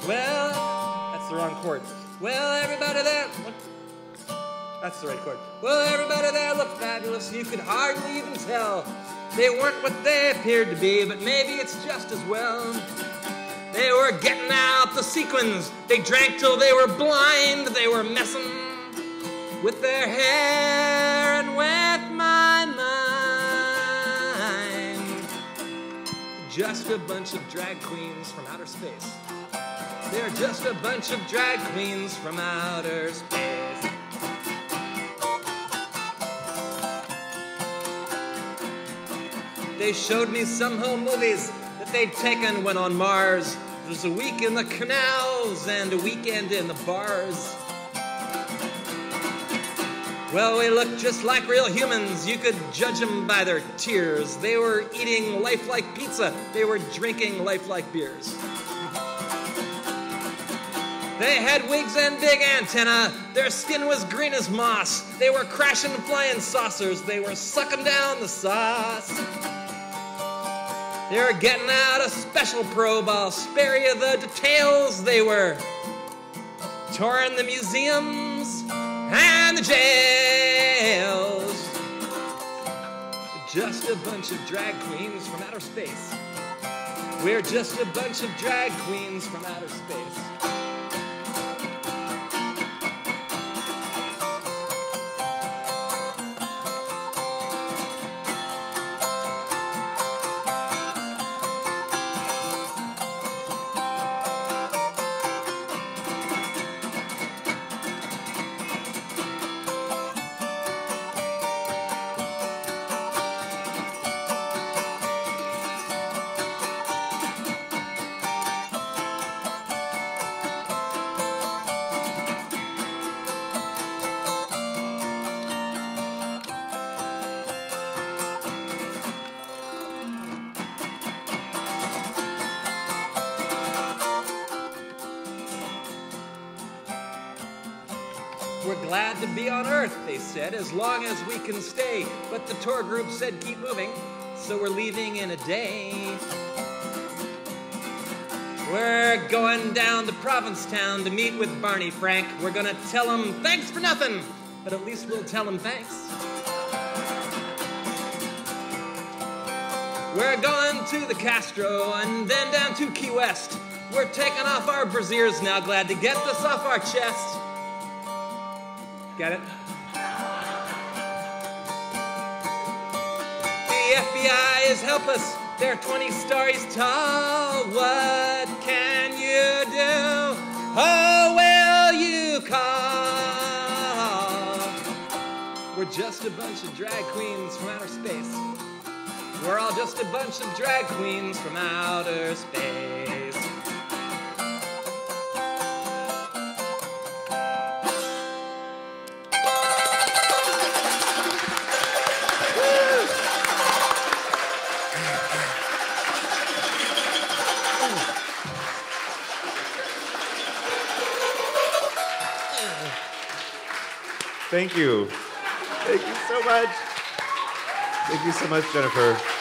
Well, that's the wrong chord. Well, everybody there... What? That's the right chord. Well, everybody there looked fabulous, you could hardly even tell. They weren't what they appeared to be, but maybe it's just as well. They were getting out the sequins. They drank till they were blind. They were messing with their hair and with my mind. Just a bunch of drag queens from outer space. They're just a bunch of drag queens from outer space. They showed me some home movies that they'd taken when on Mars. There's a week in the canals and a weekend in the bars. Well, we looked just like real humans. You could judge them by their tears. They were eating lifelike pizza. They were drinking lifelike beers. They had wigs and big antennae. Their skin was green as moss. They were crashing flying saucers. They were sucking down the sauce. They were getting out a special probe. I'll spare you the details. They were touring the museums and the jails. Just a bunch of drag queens from outer space. We're just a bunch of drag queens from outer space. We're glad to be on Earth, they said, as long as we can stay. But the tour group said keep moving, so we're leaving in a day. We're going down to Provincetown to meet with Barney Frank. We're gonna tell him thanks for nothing, but at least we'll tell him thanks. We're going to the Castro and then down to Key West. We're taking off our brassieres now, glad to get this off our chest. Get it? The FBI is helpless. They're 20 stories tall. What can you do? Who will you call? We're just a bunch of drag queens from outer space. We're all just a bunch of drag queens from outer space. Thank you. Thank you so much. Thank you so much, Jennifer.